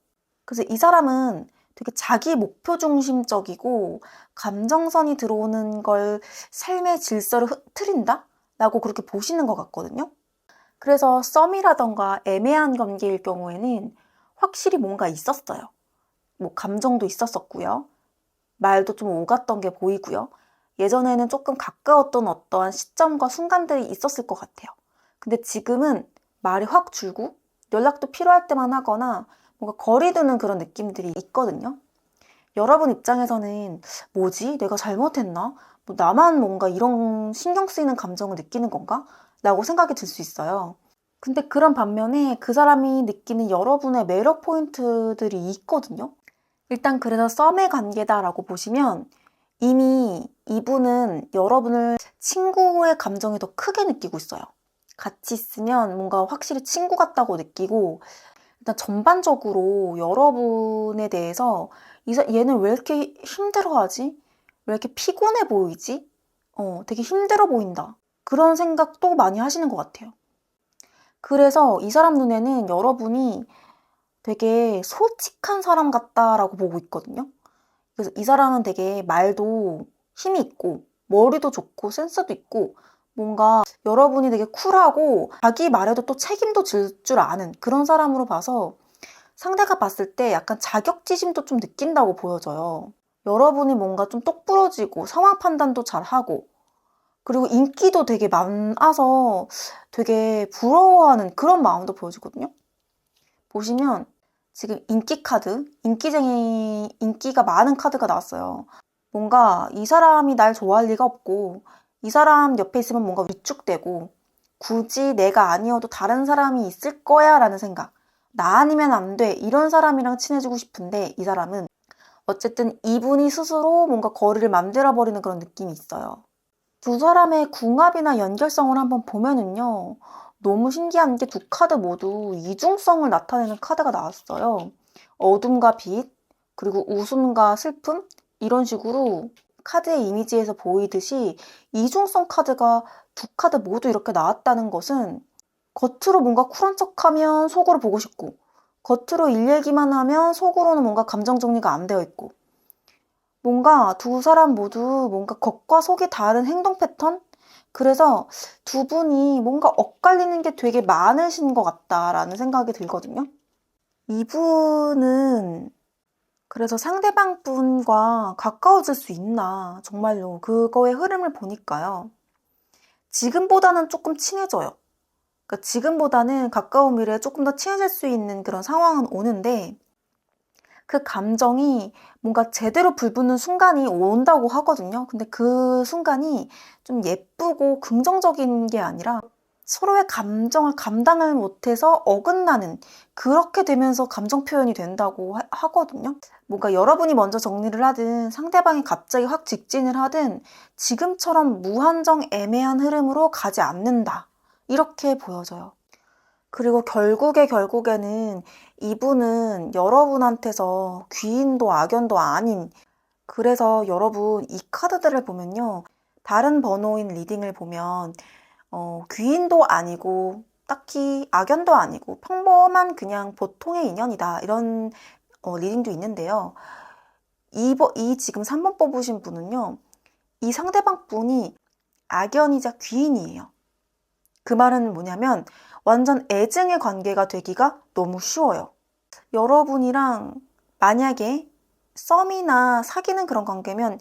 그래서 이 사람은 되게 자기 목표 중심적이고 감정선이 들어오는 걸 삶의 질서를 흐트린다? 라고 그렇게 보시는 것 같거든요. 그래서 썸이라던가 애매한 관계일 경우에는 확실히 뭔가 있었어요. 뭐 감정도 있었었고요. 말도 좀 오갔던 게 보이고요. 예전에는 조금 가까웠던 어떠한 시점과 순간들이 있었을 것 같아요. 근데 지금은 말이 확 줄고 연락도 필요할 때만 하거나 뭔가 거리 두는 그런 느낌들이 있거든요. 여러분 입장에서는 뭐지? 내가 잘못했나? 뭐 나만 뭔가 이런 신경 쓰이는 감정을 느끼는 건가? 라고 생각이 들 수 있어요. 근데 그런 반면에 그 사람이 느끼는 여러분의 매력 포인트들이 있거든요. 일단 그래서 썸의 관계다라고 보시면 이미 이분은 여러분을 친구의 감정이 더 크게 느끼고 있어요. 같이 있으면 뭔가 확실히 친구 같다고 느끼고 일단 전반적으로 여러분에 대해서 얘는 왜 이렇게 힘들어하지? 왜 이렇게 피곤해 보이지? 되게 힘들어 보인다. 그런 생각도 많이 하시는 것 같아요. 그래서 이 사람 눈에는 여러분이 되게 솔직한 사람 같다라고 보고 있거든요. 그래서 이 사람은 되게 말도 힘이 있고 머리도 좋고 센스도 있고 뭔가 여러분이 되게 쿨하고 자기 말에도 또 책임도 질 줄 아는 그런 사람으로 봐서 상대가 봤을 때 약간 자격지심도 좀 느낀다고 보여져요. 여러분이 뭔가 좀 똑부러지고 상황 판단도 잘하고 그리고 인기도 되게 많아서 되게 부러워하는 그런 마음도 보여지거든요. 보시면 지금 인기 카드, 인기쟁이, 인기가 많은 카드가 나왔어요. 뭔가 이 사람이 날 좋아할 리가 없고 이 사람 옆에 있으면 뭔가 위축되고 굳이 내가 아니어도 다른 사람이 있을 거야 라는 생각. 나 아니면 안 돼. 이런 사람이랑 친해지고 싶은데 이 사람은 어쨌든 이분이 스스로 뭔가 거리를 만들어버리는 그런 느낌이 있어요. 두 사람의 궁합이나 연결성을 한번 보면은요. 너무 신기한 게 두 카드 모두 이중성을 나타내는 카드가 나왔어요. 어둠과 빛, 그리고 웃음과 슬픔 이런 식으로 카드의 이미지에서 보이듯이 이중성 카드가 두 카드 모두 이렇게 나왔다는 것은 겉으로 뭔가 쿨한 척하면 속으로 보고 싶고 겉으로 일 얘기만 하면 속으로는 뭔가 감정 정리가 안 되어 있고 뭔가 두 사람 모두 뭔가 겉과 속이 다른 행동 패턴? 그래서 두 분이 뭔가 엇갈리는 게 되게 많으신 것 같다라는 생각이 들거든요. 이분은 그래서 상대방 분과 가까워질 수 있나 정말로 그거의 흐름을 보니까요. 지금보다는 조금 친해져요. 그러니까 지금보다는 가까운 미래에 조금 더 친해질 수 있는 그런 상황은 오는데 그 감정이 뭔가 제대로 불붙는 순간이 온다고 하거든요. 근데 그 순간이 좀 예쁘고 긍정적인 게 아니라 서로의 감정을 감당을 못해서 어긋나는 그렇게 되면서 감정 표현이 된다고 하거든요. 뭔가 여러분이 먼저 정리를 하든 상대방이 갑자기 확 직진을 하든 지금처럼 무한정 애매한 흐름으로 가지 않는다. 이렇게 보여져요. 그리고 결국에는 이분은 여러분한테서 귀인도 악연도 아닌 그래서 여러분 이 카드들을 보면요. 다른 번호인 리딩을 보면 귀인도 아니고 딱히 악연도 아니고 평범한 그냥 보통의 인연이다 이런 리딩도 있는데요. 이 지금 3번 뽑으신 분은요. 이 상대방 분이 악연이자 귀인이에요. 그 말은 뭐냐면 완전 애증의 관계가 되기가 너무 쉬워요. 여러분이랑 만약에 썸이나 사귀는 그런 관계면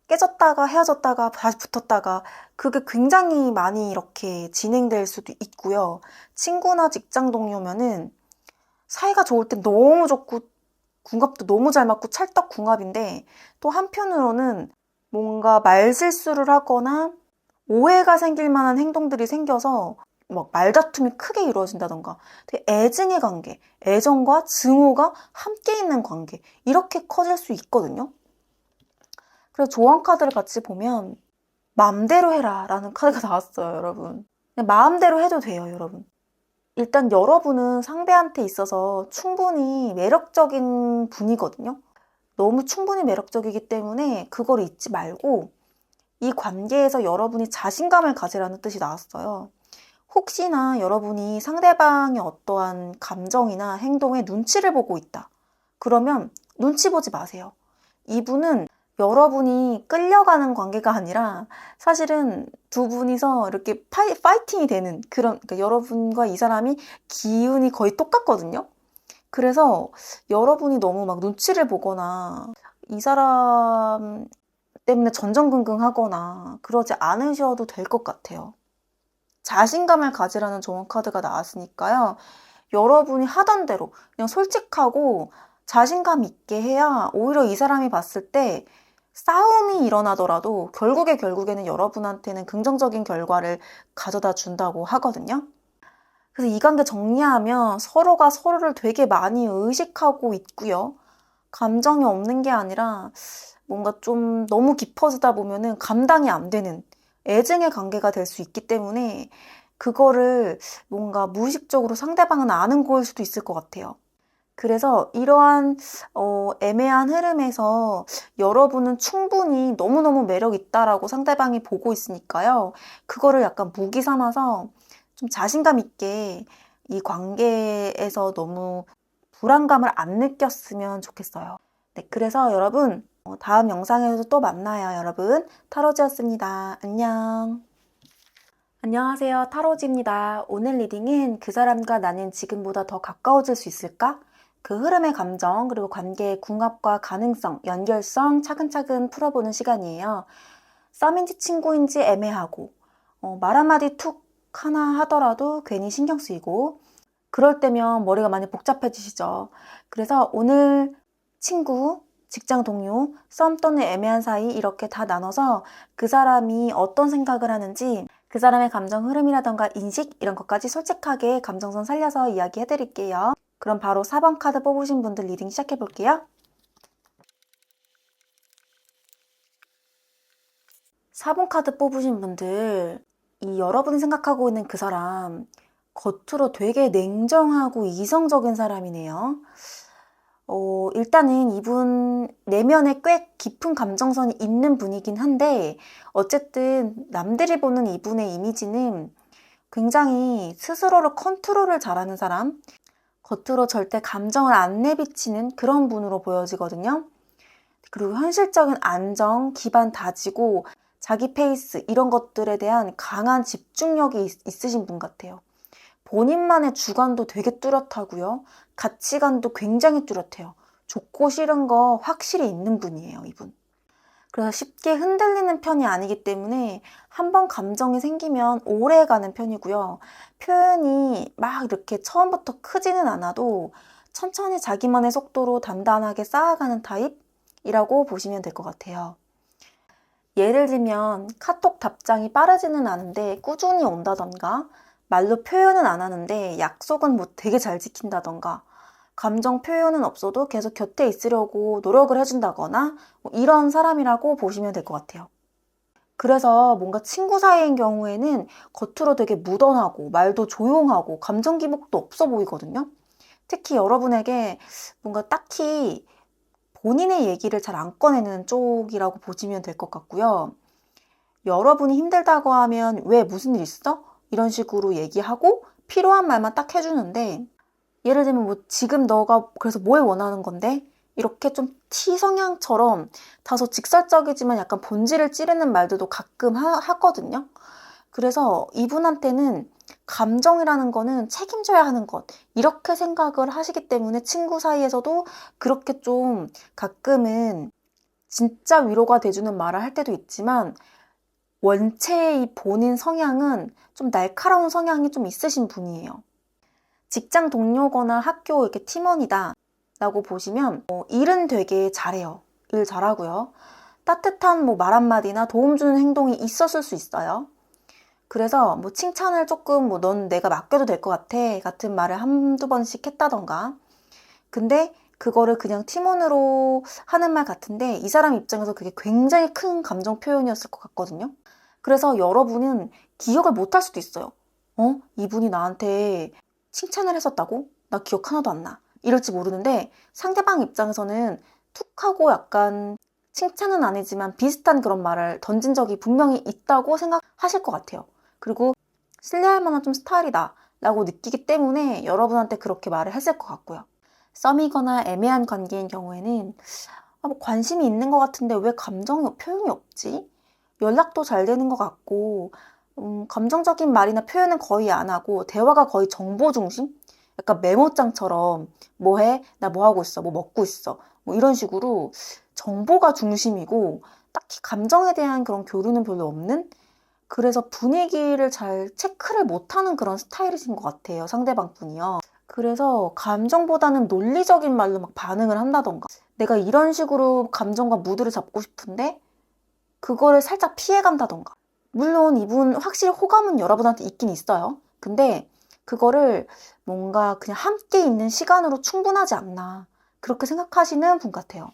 깨졌다가 헤어졌다가 다시 붙었다가 그게 굉장히 많이 이렇게 진행될 수도 있고요. 친구나 직장 동료면은 사이가 좋을 땐 너무 좋고 궁합도 너무 잘 맞고 찰떡궁합인데 또 한편으로는 뭔가 말실수를 하거나 오해가 생길 만한 행동들이 생겨서 막 말다툼이 크게 이루어진다던가 되게 애증의 관계, 애정과 증오가 함께 있는 관계 이렇게 커질 수 있거든요. 그래서 조언 카드를 같이 보면 마음대로 해라 라는 카드가 나왔어요, 여러분. 그냥 마음대로 해도 돼요, 여러분. 일단 여러분은 상대한테 있어서 충분히 매력적인 분이거든요. 너무 충분히 매력적이기 때문에 그걸 잊지 말고 이 관계에서 여러분이 자신감을 가지라는 뜻이 나왔어요. 혹시나 여러분이 상대방의 어떠한 감정이나 행동에 눈치를 보고 있다. 그러면 눈치 보지 마세요. 이분은 여러분이 끌려가는 관계가 아니라 사실은 두 분이서 이렇게 파이팅이 되는 그런, 그러니까 여러분과 이 사람이 기운이 거의 똑같거든요. 그래서 여러분이 너무 막 눈치를 보거나 이 사람 때문에 전전긍긍하거나 그러지 않으셔도 될 것 같아요. 자신감을 가지라는 조언 카드가 나왔으니까요. 여러분이 하던 대로 그냥 솔직하고 자신감 있게 해야 오히려 이 사람이 봤을 때 싸움이 일어나더라도 결국에는 여러분한테는 긍정적인 결과를 가져다 준다고 하거든요. 그래서 이 관계 정리하면 서로가 서로를 되게 많이 의식하고 있고요. 감정이 없는 게 아니라 뭔가 좀 너무 깊어지다 보면은 감당이 안 되는 애증의 관계가 될 수 있기 때문에 그거를 뭔가 무의식적으로 상대방은 아는 거일 수도 있을 것 같아요. 그래서 이러한 애매한 흐름에서 여러분은 충분히 너무너무 매력 있다라고 상대방이 보고 있으니까요. 그거를 약간 무기 삼아서 좀 자신감 있게 이 관계에서 너무 불안감을 안 느꼈으면 좋겠어요. 네, 그래서 여러분 다음 영상에서 또 만나요, 여러분. 타로지였습니다. 안녕. 안녕하세요, 타로지입니다. 오늘 리딩은 그 사람과 나는 지금보다 더 가까워질 수 있을까? 그 흐름의 감정, 그리고 관계의 궁합과 가능성, 연결성 차근차근 풀어보는 시간이에요. 썸인지 친구인지 애매하고 말 한마디 툭 하나 하더라도 괜히 신경 쓰이고 그럴 때면 머리가 많이 복잡해지시죠. 그래서 오늘 친구, 직장 동료, 썸 또는 애매한 사이 이렇게 다 나눠서 그 사람이 어떤 생각을 하는지 그 사람의 감정 흐름이라던가 인식 이런 것까지 솔직하게 감정선 살려서 이야기해 드릴게요. 그럼 바로 4번 카드 뽑으신 분들 리딩 시작해 볼게요. 4번 카드 뽑으신 분들, 이 여러분이 생각하고 있는 그 사람 겉으로 되게 냉정하고 이성적인 사람이네요. 일단은 이분 내면에 꽤 깊은 감정선이 있는 분이긴 한데 어쨌든 남들이 보는 이분의 이미지는 굉장히 스스로를 컨트롤을 잘하는 사람, 겉으로 절대 감정을 안 내비치는 그런 분으로 보여지거든요. 그리고 현실적인 안정, 기반 다지고 자기 페이스 이런 것들에 대한 강한 집중력이 있으신 분 같아요. 본인만의 주관도 되게 뚜렷하고요. 가치관도 굉장히 뚜렷해요. 좋고 싫은 거 확실히 있는 분이에요, 이분. 그래서 쉽게 흔들리는 편이 아니기 때문에 한번 감정이 생기면 오래 가는 편이고요. 표현이 막 이렇게 처음부터 크지는 않아도 천천히 자기만의 속도로 단단하게 쌓아가는 타입이라고 보시면 될 것 같아요. 예를 들면 카톡 답장이 빠르지는 않은데 꾸준히 온다던가 말로 표현은 안 하는데 약속은 뭐 되게 잘 지킨다던가 감정 표현은 없어도 계속 곁에 있으려고 노력을 해준다거나 뭐 이런 사람이라고 보시면 될 것 같아요. 그래서 뭔가 친구 사이인 경우에는 겉으로 되게 무던하고 말도 조용하고 감정 기복도 없어 보이거든요. 특히 여러분에게 뭔가 딱히 본인의 얘기를 잘 안 꺼내는 쪽이라고 보시면 될 것 같고요. 여러분이 힘들다고 하면 왜 무슨 일 있어? 이런 식으로 얘기하고 필요한 말만 딱 해주는데 예를 들면 뭐 지금 너가 그래서 뭘 원하는 건데? 이렇게 좀 T 성향처럼 다소 직설적이지만 약간 본질을 찌르는 말들도 가끔 하거든요. 그래서 이분한테는 감정이라는 거는 책임져야 하는 것 이렇게 생각을 하시기 때문에 친구 사이에서도 그렇게 좀 가끔은 진짜 위로가 돼주는 말을 할 때도 있지만 원체의 이 본인 성향은 좀 날카로운 성향이 좀 있으신 분이에요. 직장 동료거나 학교 이렇게 팀원이다 라고 보시면 일은 되게 잘해요. 일 잘하고요. 따뜻한 뭐 말 한마디나 도움 주는 행동이 있었을 수 있어요. 그래서 뭐 칭찬을 조금 뭐 넌 내가 맡겨도 될 것 같아 같은 말을 한두 번씩 했다던가 근데 그거를 그냥 팀원으로 하는 말 같은데 이 사람 입장에서 그게 굉장히 큰 감정 표현이었을 것 같거든요. 그래서 여러분은 기억을 못 할 수도 있어요. 이분이 나한테 칭찬을 했었다고? 나 기억 하나도 안 나. 이럴지 모르는데 상대방 입장에서는 툭 하고 약간 칭찬은 아니지만 비슷한 그런 말을 던진 적이 분명히 있다고 생각하실 것 같아요. 그리고 신뢰할 만한 좀 스타일이다 라고 느끼기 때문에 여러분한테 그렇게 말을 했을 것 같고요. 썸이거나 애매한 관계인 경우에는 뭐 관심이 있는 것 같은데 왜 감정이 표현이 없지? 연락도 잘 되는 것 같고 감정적인 말이나 표현은 거의 안 하고 대화가 거의 정보 중심? 약간 메모장처럼 뭐 해? 나 뭐 하고 있어? 뭐 먹고 있어? 뭐 이런 식으로 정보가 중심이고 딱히 감정에 대한 그런 교류는 별로 없는? 그래서 분위기를 잘 체크를 못하는 그런 스타일이신 것 같아요. 상대방 분이요. 그래서 감정보다는 논리적인 말로 막 반응을 한다던가, 내가 이런 식으로 감정과 무드를 잡고 싶은데 그거를 살짝 피해간다던가. 물론 이분 확실히 호감은 여러분한테 있긴 있어요. 근데 그거를 뭔가 그냥 함께 있는 시간으로 충분하지 않나, 그렇게 생각하시는 분 같아요.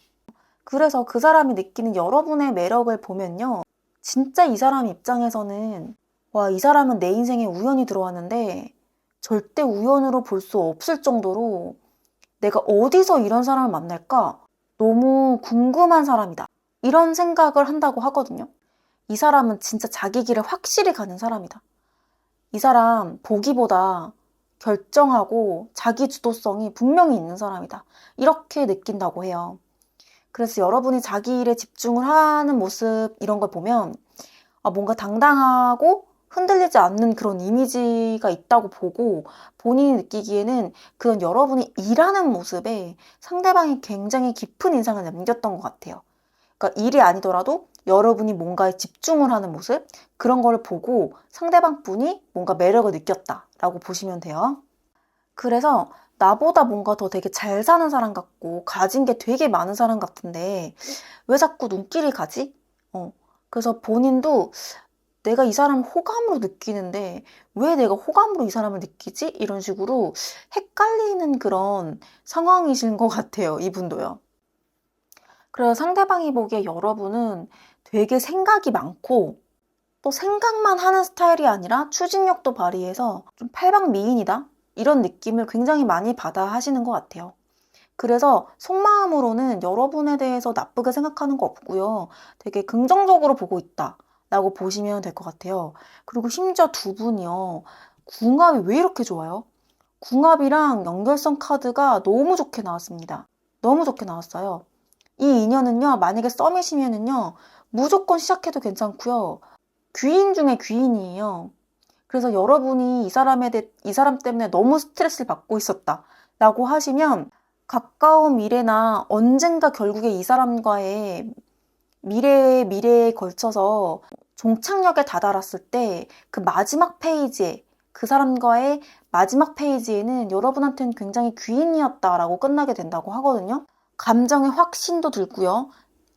그래서 그 사람이 느끼는 여러분의 매력을 보면요, 진짜 이 사람 입장에서는 와, 이 사람은 내 인생에 우연히 들어왔는데 절대 우연으로 볼 수 없을 정도로 내가 어디서 이런 사람을 만날까? 너무 궁금한 사람이다, 이런 생각을 한다고 하거든요. 이 사람은 진짜 자기 길을 확실히 가는 사람이다. 이 사람 보기보다 결정하고 자기 주도성이 분명히 있는 사람이다, 이렇게 느낀다고 해요. 그래서 여러분이 자기 일에 집중을 하는 모습, 이런 걸 보면 뭔가 당당하고 흔들리지 않는 그런 이미지가 있다고 보고, 본인이 느끼기에는 그런 여러분이 일하는 모습에 상대방이 굉장히 깊은 인상을 남겼던 것 같아요. 그러니까 일이 아니더라도 여러분이 뭔가에 집중을 하는 모습, 그런 걸 보고 상대방 분이 뭔가 매력을 느꼈다라고 보시면 돼요. 그래서 나보다 뭔가 더 되게 잘 사는 사람 같고 가진 게 되게 많은 사람 같은데 왜 자꾸 눈길이 가지? 그래서 본인도 내가 이 사람을 호감으로 느끼는데 왜 내가 호감으로 이 사람을 느끼지? 이런 식으로 헷갈리는 그런 상황이신 것 같아요, 이분도요. 그래서 상대방이 보기에 여러분은 되게 생각이 많고, 또 생각만 하는 스타일이 아니라 추진력도 발휘해서 좀 팔방미인이다, 이런 느낌을 굉장히 많이 받아 하시는 것 같아요. 그래서 속마음으로는 여러분에 대해서 나쁘게 생각하는 거 없고요, 되게 긍정적으로 보고 있다 라고 보시면 될 것 같아요. 그리고 심지어 두 분이요, 궁합이 왜 이렇게 좋아요? 궁합이랑 연결성 카드가 너무 좋게 나왔습니다. 너무 좋게 나왔어요. 이 인연은요, 만약에 썸이시면은요, 무조건 시작해도 괜찮고요, 귀인 중에 귀인이에요. 그래서 여러분이 이 사람 때문에 너무 스트레스를 받고 있었다 라고 하시면, 가까운 미래나 언젠가 결국에 이 사람과의 미래에 걸쳐서 종착역에 다다랐을 때 그 마지막 페이지에, 그 사람과의 마지막 페이지에는 여러분한테는 굉장히 귀인이었다라고 끝나게 된다고 하거든요. 감정의 확신도 들고요,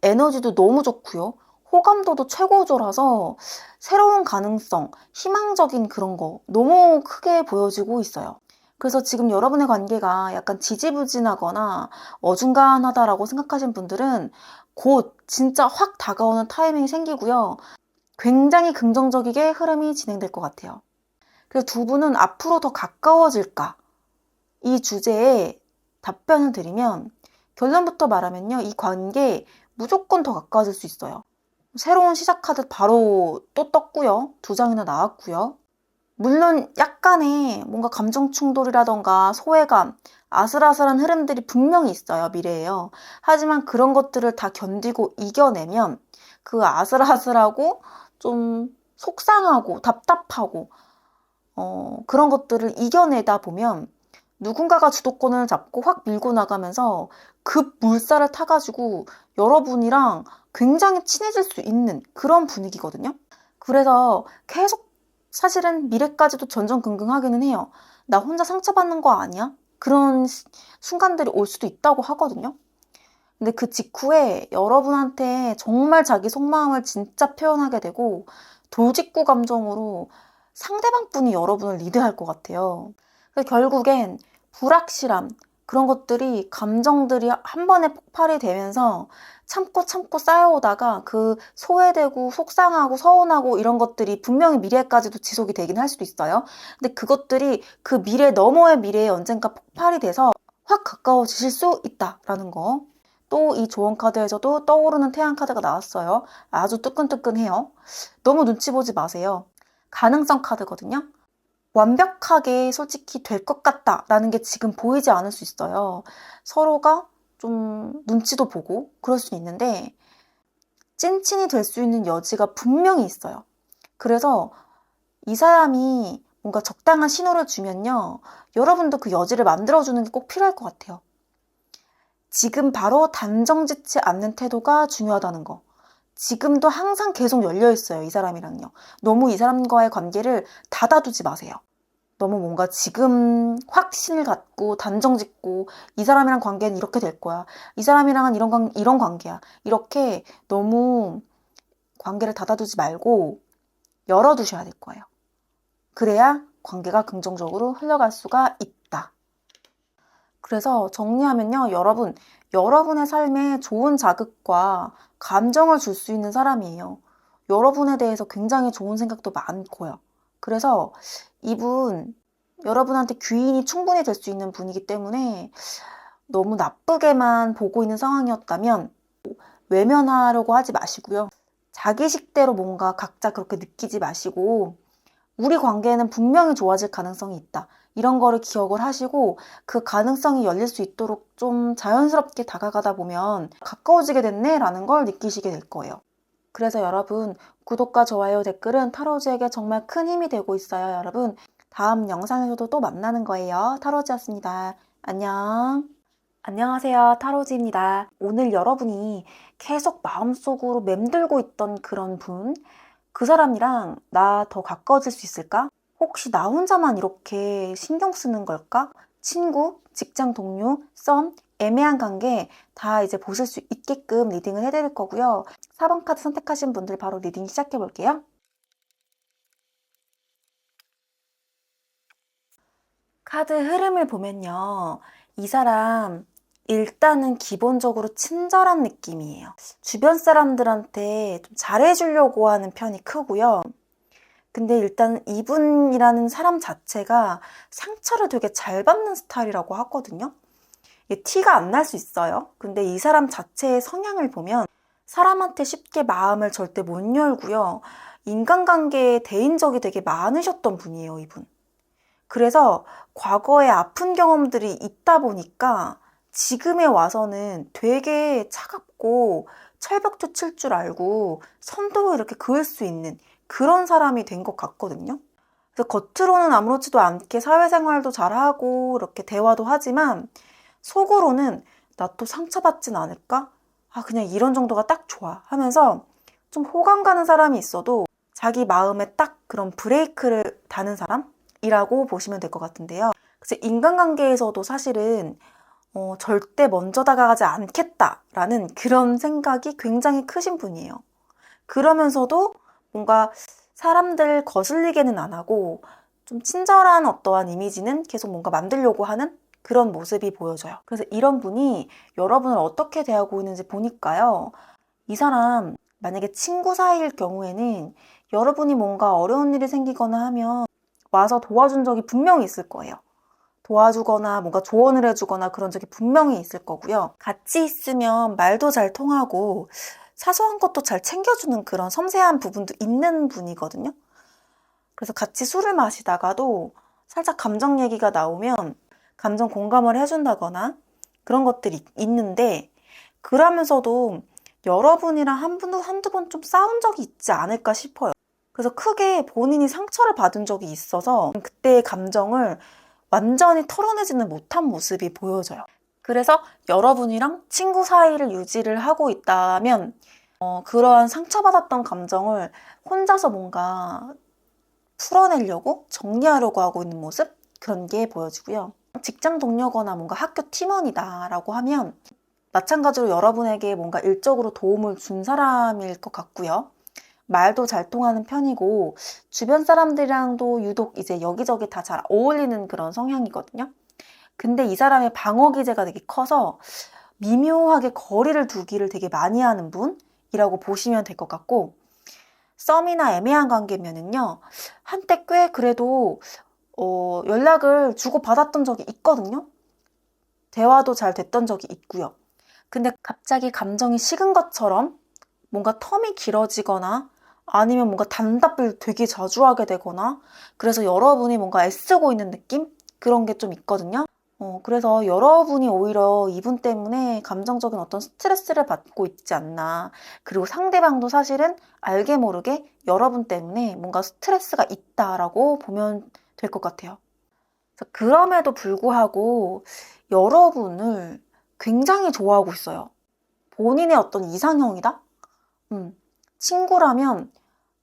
에너지도 너무 좋고요, 호감도도 최고조라서 새로운 가능성, 희망적인 그런 거 너무 크게 보여지고 있어요. 그래서 지금 여러분의 관계가 약간 지지부진하거나 어중간하다라고 생각하신 분들은 곧 진짜 확 다가오는 타이밍이 생기고요, 굉장히 긍정적이게 흐름이 진행될 것 같아요. 그래서 두 분은 앞으로 더 가까워질까? 이 주제에 답변을 드리면, 결론부터 말하면요, 이 관계 무조건 더 가까워질 수 있어요. 새로운 시작 카드 바로 또 떴고요, 두 장이나 나왔고요. 물론 약간의 뭔가 감정 충돌이라던가 소외감, 아슬아슬한 흐름들이 분명히 있어요, 미래에요. 하지만 그런 것들을 다 견디고 이겨내면 그 아슬아슬하고 좀 속상하고 답답하고 그런 것들을 이겨내다 보면 누군가가 주도권을 잡고 확 밀고 나가면서 급 물살을 타가지고 여러분이랑 굉장히 친해질 수 있는 그런 분위기거든요. 그래서 계속 사실은 미래까지도 전전긍긍하기는 해요. 나 혼자 상처받는 거 아니야? 그런 순간들이 올 수도 있다고 하거든요. 근데 그 직후에 여러분한테 정말 자기 속마음을 진짜 표현하게 되고 돌직구 감정으로 상대방 분이 여러분을 리드할 것 같아요. 그래서 결국엔 불확실함, 그런 것들이, 감정들이 한 번에 폭발이 되면서 참고 참고 쌓여오다가 그 소외되고 속상하고 서운하고 이런 것들이 분명히 미래까지도 지속이 되긴 할 수도 있어요. 근데 그것들이 그 미래 너머의 미래에 언젠가 폭발이 돼서 확 가까워지실 수 있다라는 거. 또 이 조언 카드에서도 떠오르는 태양 카드가 나왔어요. 아주 뜨끈뜨끈해요. 너무 눈치 보지 마세요. 가능성 카드거든요. 완벽하게 솔직히 될 것 같다라는 게 지금 보이지 않을 수 있어요. 서로가 좀 눈치도 보고 그럴 수 있는데 찐친이 될 수 있는 여지가 분명히 있어요. 그래서 이 사람이 뭔가 적당한 신호를 주면요, 여러분도 그 여지를 만들어주는 게 꼭 필요할 것 같아요. 지금 바로 단정짓지 않는 태도가 중요하다는 거. 지금도 항상 계속 열려있어요, 이 사람이랑요. 너무 이 사람과의 관계를 닫아두지 마세요. 너무 뭔가 지금 확신을 갖고 단정 짓고 이 사람이랑 관계는 이렇게 될 거야. 이 사람이랑은 이런 관계야. 이렇게 너무 관계를 닫아두지 말고 열어두셔야 될 거예요. 그래야 관계가 긍정적으로 흘러갈 수가 있다. 그래서 정리하면요, 여러분의 삶에 좋은 자극과 감정을 줄 수 있는 사람이에요. 여러분에 대해서 굉장히 좋은 생각도 많고요. 그래서 이분, 여러분한테 귀인이 충분히 될 수 있는 분이기 때문에 너무 나쁘게만 보고 있는 상황이었다면 외면하려고 하지 마시고요. 자기식대로 뭔가 각자 그렇게 느끼지 마시고 우리 관계는 분명히 좋아질 가능성이 있다. 이런 거를 기억을 하시고 그 가능성이 열릴 수 있도록 좀 자연스럽게 다가가다 보면 가까워지게 됐네 라는 걸 느끼시게 될 거예요. 그래서 여러분, 구독과 좋아요, 댓글은 타로즈에게 정말 큰 힘이 되고 있어요. 여러분, 다음 영상에서도 또 만나는 거예요. 타로즈였습니다. 안녕. 안녕하세요. 타로즈입니다. 오늘 여러분이 계속 마음속으로 맴돌고 있던 그런 분, 그 사람이랑 나 더 가까워질 수 있을까? 혹시 나 혼자만 이렇게 신경 쓰는 걸까? 친구, 직장 동료, 썸, 애매한 관계 다 이제 보실 수 있게끔 리딩을 해드릴 거고요. 4번 카드 선택하신 분들 바로 리딩 시작해 볼게요. 카드 흐름을 보면요. 이 사람 일단은 기본적으로 친절한 느낌이에요. 주변 사람들한테 좀 잘해주려고 하는 편이 크고요. 근데 일단 이분이라는 사람 자체가 상처를 되게 잘 받는 스타일이라고 하거든요. 이게 티가 안 날 수 있어요. 근데 이 사람 자체의 성향을 보면 사람한테 쉽게 마음을 절대 못 열고요. 인간관계에 대인적이 되게 많으셨던 분이에요, 이분. 그래서 과거에 아픈 경험들이 있다 보니까 지금에 와서는 되게 차갑고 철벽도 칠 줄 알고 선도 이렇게 그을 수 있는 그런 사람이 된 것 같거든요. 그래서 겉으로는 아무렇지도 않게 사회생활도 잘하고 이렇게 대화도 하지만 속으로는 나 또 상처받진 않을까? 아, 그냥 이런 정도가 딱 좋아 하면서 좀 호감 가는 사람이 있어도 자기 마음에 딱 그런 브레이크를 다는 사람이라고 보시면 될 것 같은데요. 그래서 인간관계에서도 사실은 절대 먼저 다가가지 않겠다라는 그런 생각이 굉장히 크신 분이에요. 그러면서도 뭔가 사람들 거슬리게는 안 하고 좀 친절한 어떠한 이미지는 계속 뭔가 만들려고 하는 그런 모습이 보여져요. 그래서 이런 분이 여러분을 어떻게 대하고 있는지 보니까요. 이 사람 만약에 친구 사이일 경우에는 여러분이 뭔가 어려운 일이 생기거나 하면 와서 도와준 적이 분명히 있을 거예요. 도와주거나 뭔가 조언을 해주거나 그런 적이 분명히 있을 거고요. 같이 있으면 말도 잘 통하고 사소한 것도 잘 챙겨주는 그런 섬세한 부분도 있는 분이거든요. 그래서 같이 술을 마시다가도 살짝 감정 얘기가 나오면 감정 공감을 해준다거나 그런 것들이 있는데 그러면서도 여러분이랑 한두 번 좀 싸운 적이 있지 않을까 싶어요. 그래서 크게 본인이 상처를 받은 적이 있어서 그때의 감정을 완전히 털어내지는 못한 모습이 보여져요. 그래서 여러분이랑 친구 사이를 유지를 하고 있다면 그러한 상처받았던 감정을 혼자서 뭔가 풀어내려고 정리하려고 하고 있는 모습? 그런 게 보여지고요. 직장 동료거나 뭔가 학교 팀원이다라고 하면 마찬가지로 여러분에게 뭔가 일적으로 도움을 준 사람일 것 같고요. 말도 잘 통하는 편이고 주변 사람들이랑도 유독 이제 여기저기 다 잘 어울리는 그런 성향이거든요. 근데 이 사람의 방어 기제가 되게 커서 미묘하게 거리를 두기를 되게 많이 하는 분이라고 보시면 될 것 같고 썸이나 애매한 관계면은요. 한때 꽤 그래도 연락을 주고받았던 적이 있거든요. 대화도 잘 됐던 적이 있고요. 근데 갑자기 감정이 식은 것처럼 뭔가 텀이 길어지거나 아니면 뭔가 단답을 되게 자주 하게 되거나 그래서 여러분이 뭔가 애쓰고 있는 느낌? 그런 게 좀 있거든요. 그래서 여러분이 오히려 이분 때문에 감정적인 어떤 스트레스를 받고 있지 않나. 그리고 상대방도 사실은 알게 모르게 여러분 때문에 뭔가 스트레스가 있다라고 보면 될 것 같아요. 그럼에도 불구하고 여러분을 굉장히 좋아하고 있어요. 본인의 어떤 이상형이다? 친구라면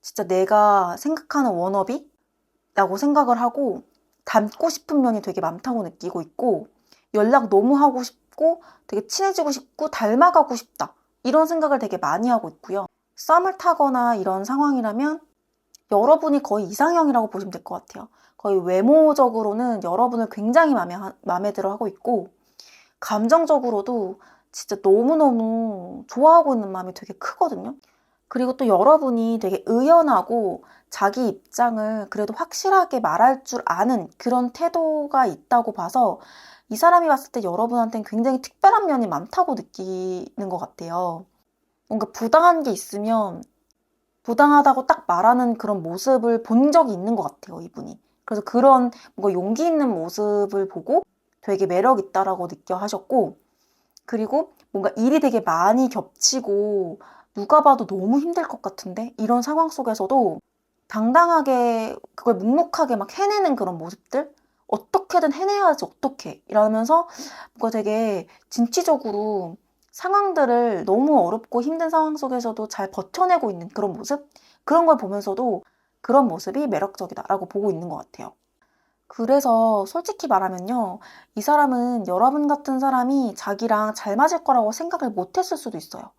진짜 내가 생각하는 워너비라고 생각을 하고 닮고 싶은 면이 되게 많다고 느끼고 있고, 연락 너무 하고 싶고 되게 친해지고 싶고 닮아가고 싶다, 이런 생각을 되게 많이 하고 있고요. 썸을 타거나 이런 상황이라면 여러분이 거의 이상형이라고 보시면 될 것 같아요. 거의 외모적으로는 여러분을 굉장히 마음에 들어 하고 있고, 감정적으로도 진짜 너무너무 좋아하고 있는 마음이 되게 크거든요. 그리고 또 여러분이 되게 의연하고 자기 입장을 그래도 확실하게 말할 줄 아는 그런 태도가 있다고 봐서, 이 사람이 봤을 때 여러분한테는 굉장히 특별한 면이 많다고 느끼는 것 같아요. 뭔가 부당한 게 있으면 부당하다고 딱 말하는 그런 모습을 본 적이 있는 것 같아요, 이분이. 그래서 그런 뭔가 용기 있는 모습을 보고 되게 매력 있다라고 느껴 하셨고, 그리고 뭔가 일이 되게 많이 겹치고 누가 봐도 너무 힘들 것 같은데 이런 상황 속에서도 당당하게 그걸 묵묵하게 막 해내는 그런 모습들, 어떻게든 해내야지 어떡해 이러면서 뭔가 되게 진취적으로 상황들을, 너무 어렵고 힘든 상황 속에서도 잘 버텨내고 있는 그런 모습, 그런 걸 보면서도 그런 모습이 매력적이다라고 보고 있는 것 같아요. 그래서 솔직히 말하면요, 이 사람은 여러분 같은 사람이 자기랑 잘 맞을 거라고 생각을 못 했을 수도 있어요.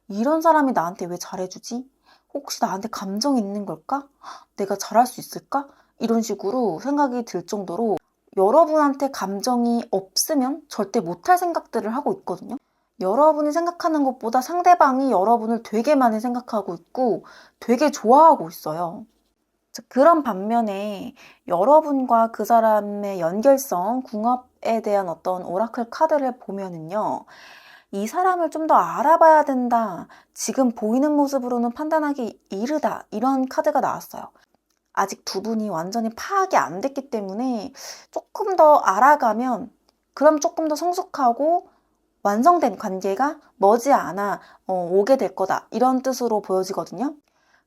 이런 사람이 나한테 왜 잘해주지? 혹시 나한테 감정이 있는 걸까? 내가 잘할 수 있을까? 이런 식으로 생각이 들 정도로 여러분한테 감정이 없으면 절대 못할 생각들을 하고 있거든요. 여러분이 생각하는 것보다 상대방이 여러분을 되게 많이 생각하고 있고 되게 좋아하고 있어요. 그런 반면에 여러분과 그 사람의 연결성, 궁합에 대한 어떤 오라클 카드를 보면은요, 이 사람을 좀 더 알아봐야 된다, 지금 보이는 모습으로는 판단하기 이르다, 이런 카드가 나왔어요. 아직 두 분이 완전히 파악이 안 됐기 때문에 조금 더 알아가면, 그럼 조금 더 성숙하고 완성된 관계가 머지않아 오게 될 거다, 이런 뜻으로 보여지거든요.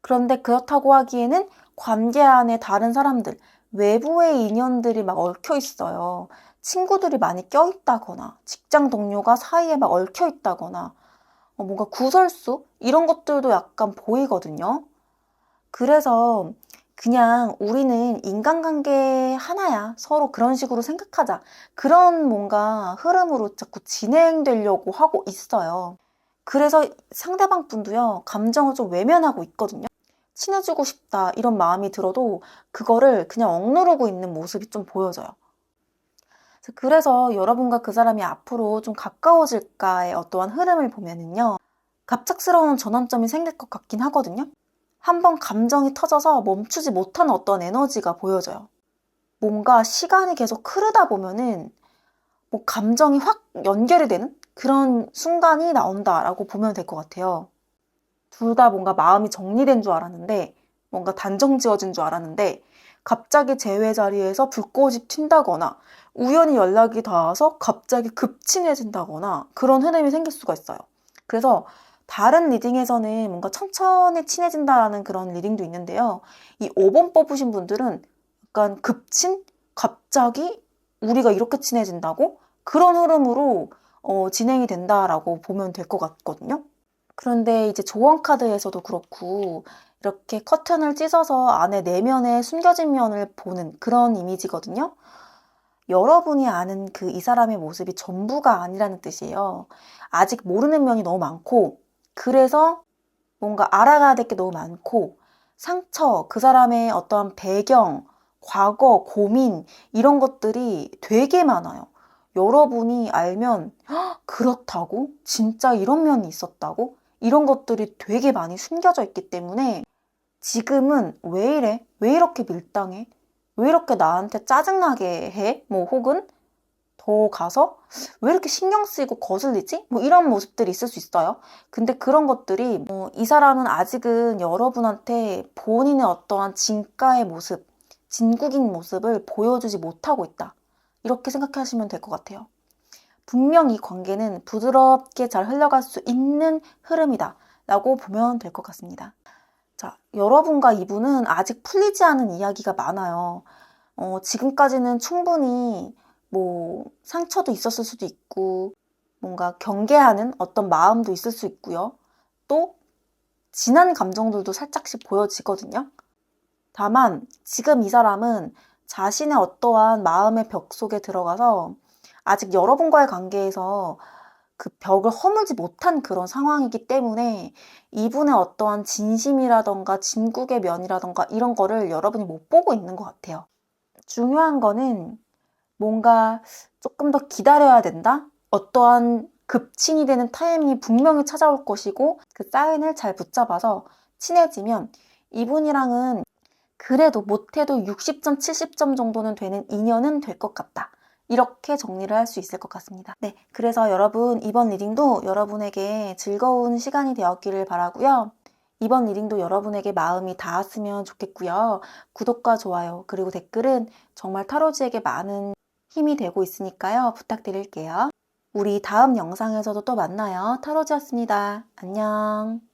그런데 그렇다고 하기에는 관계 안에 다른 사람들, 외부의 인연들이 막 얽혀 있어요. 친구들이 많이 껴있다거나, 직장 동료가 사이에 막 얽혀 있다거나, 뭔가 구설수? 이런 것들도 약간 보이거든요. 그래서 그냥 우리는 인간관계 하나야, 서로 그런 식으로 생각하자, 그런 뭔가 흐름으로 자꾸 진행되려고 하고 있어요. 그래서 상대방 분도요, 감정을 좀 외면하고 있거든요. 친해지고 싶다 이런 마음이 들어도 그거를 그냥 억누르고 있는 모습이 좀 보여져요. 그래서 여러분과 그 사람이 앞으로 좀 가까워질까의 어떠한 흐름을 보면은요, 갑작스러운 전환점이 생길 것 같긴 하거든요. 한번 감정이 터져서 멈추지 못하는 어떤 에너지가 보여져요. 뭔가 시간이 계속 흐르다 보면은 뭐 감정이 확 연결이 되는 그런 순간이 나온다라고 보면 될 것 같아요. 둘 다 뭔가 마음이 정리된 줄 알았는데, 뭔가 단정 지어진 줄 알았는데 갑자기 재회 자리에서 불꽃이 튄다거나, 우연히 연락이 닿아서 갑자기 급친해진다거나, 그런 흐름이 생길 수가 있어요. 그래서 다른 리딩에서는 뭔가 천천히 친해진다라는 그런 리딩도 있는데요, 이 5번 뽑으신 분들은 약간 급친? 갑자기 우리가 이렇게 친해진다고? 그런 흐름으로 진행이 된다라고 보면 될 것 같거든요. 그런데 이제 조언 카드에서도 그렇고 이렇게 커튼을 찢어서 안에 내면의 숨겨진 면을 보는 그런 이미지거든요. 여러분이 아는 그 이 사람의 모습이 전부가 아니라는 뜻이에요. 아직 모르는 면이 너무 많고, 그래서 뭔가 알아가야 될 게 너무 많고, 상처, 그 사람의 어떠한 배경, 과거, 고민, 이런 것들이 되게 많아요. 여러분이 알면 그렇다고? 진짜 이런 면이 있었다고? 이런 것들이 되게 많이 숨겨져 있기 때문에 지금은 왜 이래? 왜 이렇게 밀당해? 왜 이렇게 나한테 짜증나게 해? 뭐 혹은 더 가서 왜 이렇게 신경 쓰이고 거슬리지? 뭐 이런 모습들이 있을 수 있어요. 근데 그런 것들이 이 사람은 아직은 여러분한테 본인의 어떠한 진가의 모습, 진국인 모습을 보여주지 못하고 있다, 이렇게 생각하시면 될 것 같아요. 분명 이 관계는 부드럽게 잘 흘러갈 수 있는 흐름이다 라고 보면 될 것 같습니다. 자, 여러분과 이분은 아직 풀리지 않은 이야기가 많아요. 지금까지는 충분히 뭐 상처도 있었을 수도 있고, 뭔가 경계하는 어떤 마음도 있을 수 있고요. 또 진한 감정들도 살짝씩 보여지거든요. 다만 지금 이 사람은 자신의 어떠한 마음의 벽 속에 들어가서 아직 여러분과의 관계에서 그 벽을 허물지 못한 그런 상황이기 때문에 이분의 어떠한 진심이라던가 진국의 면이라던가 이런 거를 여러분이 못 보고 있는 것 같아요. 중요한 거는 뭔가 조금 더 기다려야 된다? 어떠한 급칭이 되는 타이밍이 분명히 찾아올 것이고 그 사인을 잘 붙잡아서 친해지면 이분이랑은 그래도 못해도 60점, 70점 정도는 되는 인연은 될 것 같다. 이렇게 정리를 할 수 있을 것 같습니다. 네, 그래서 여러분 이번 리딩도 여러분에게 즐거운 시간이 되었기를 바라고요. 이번 리딩도 여러분에게 마음이 닿았으면 좋겠고요. 구독과 좋아요 그리고 댓글은 정말 타로즈에게 많은 힘이 되고 있으니까요. 부탁드릴게요. 우리 다음 영상에서도 또 만나요. 타로즈였습니다. 안녕.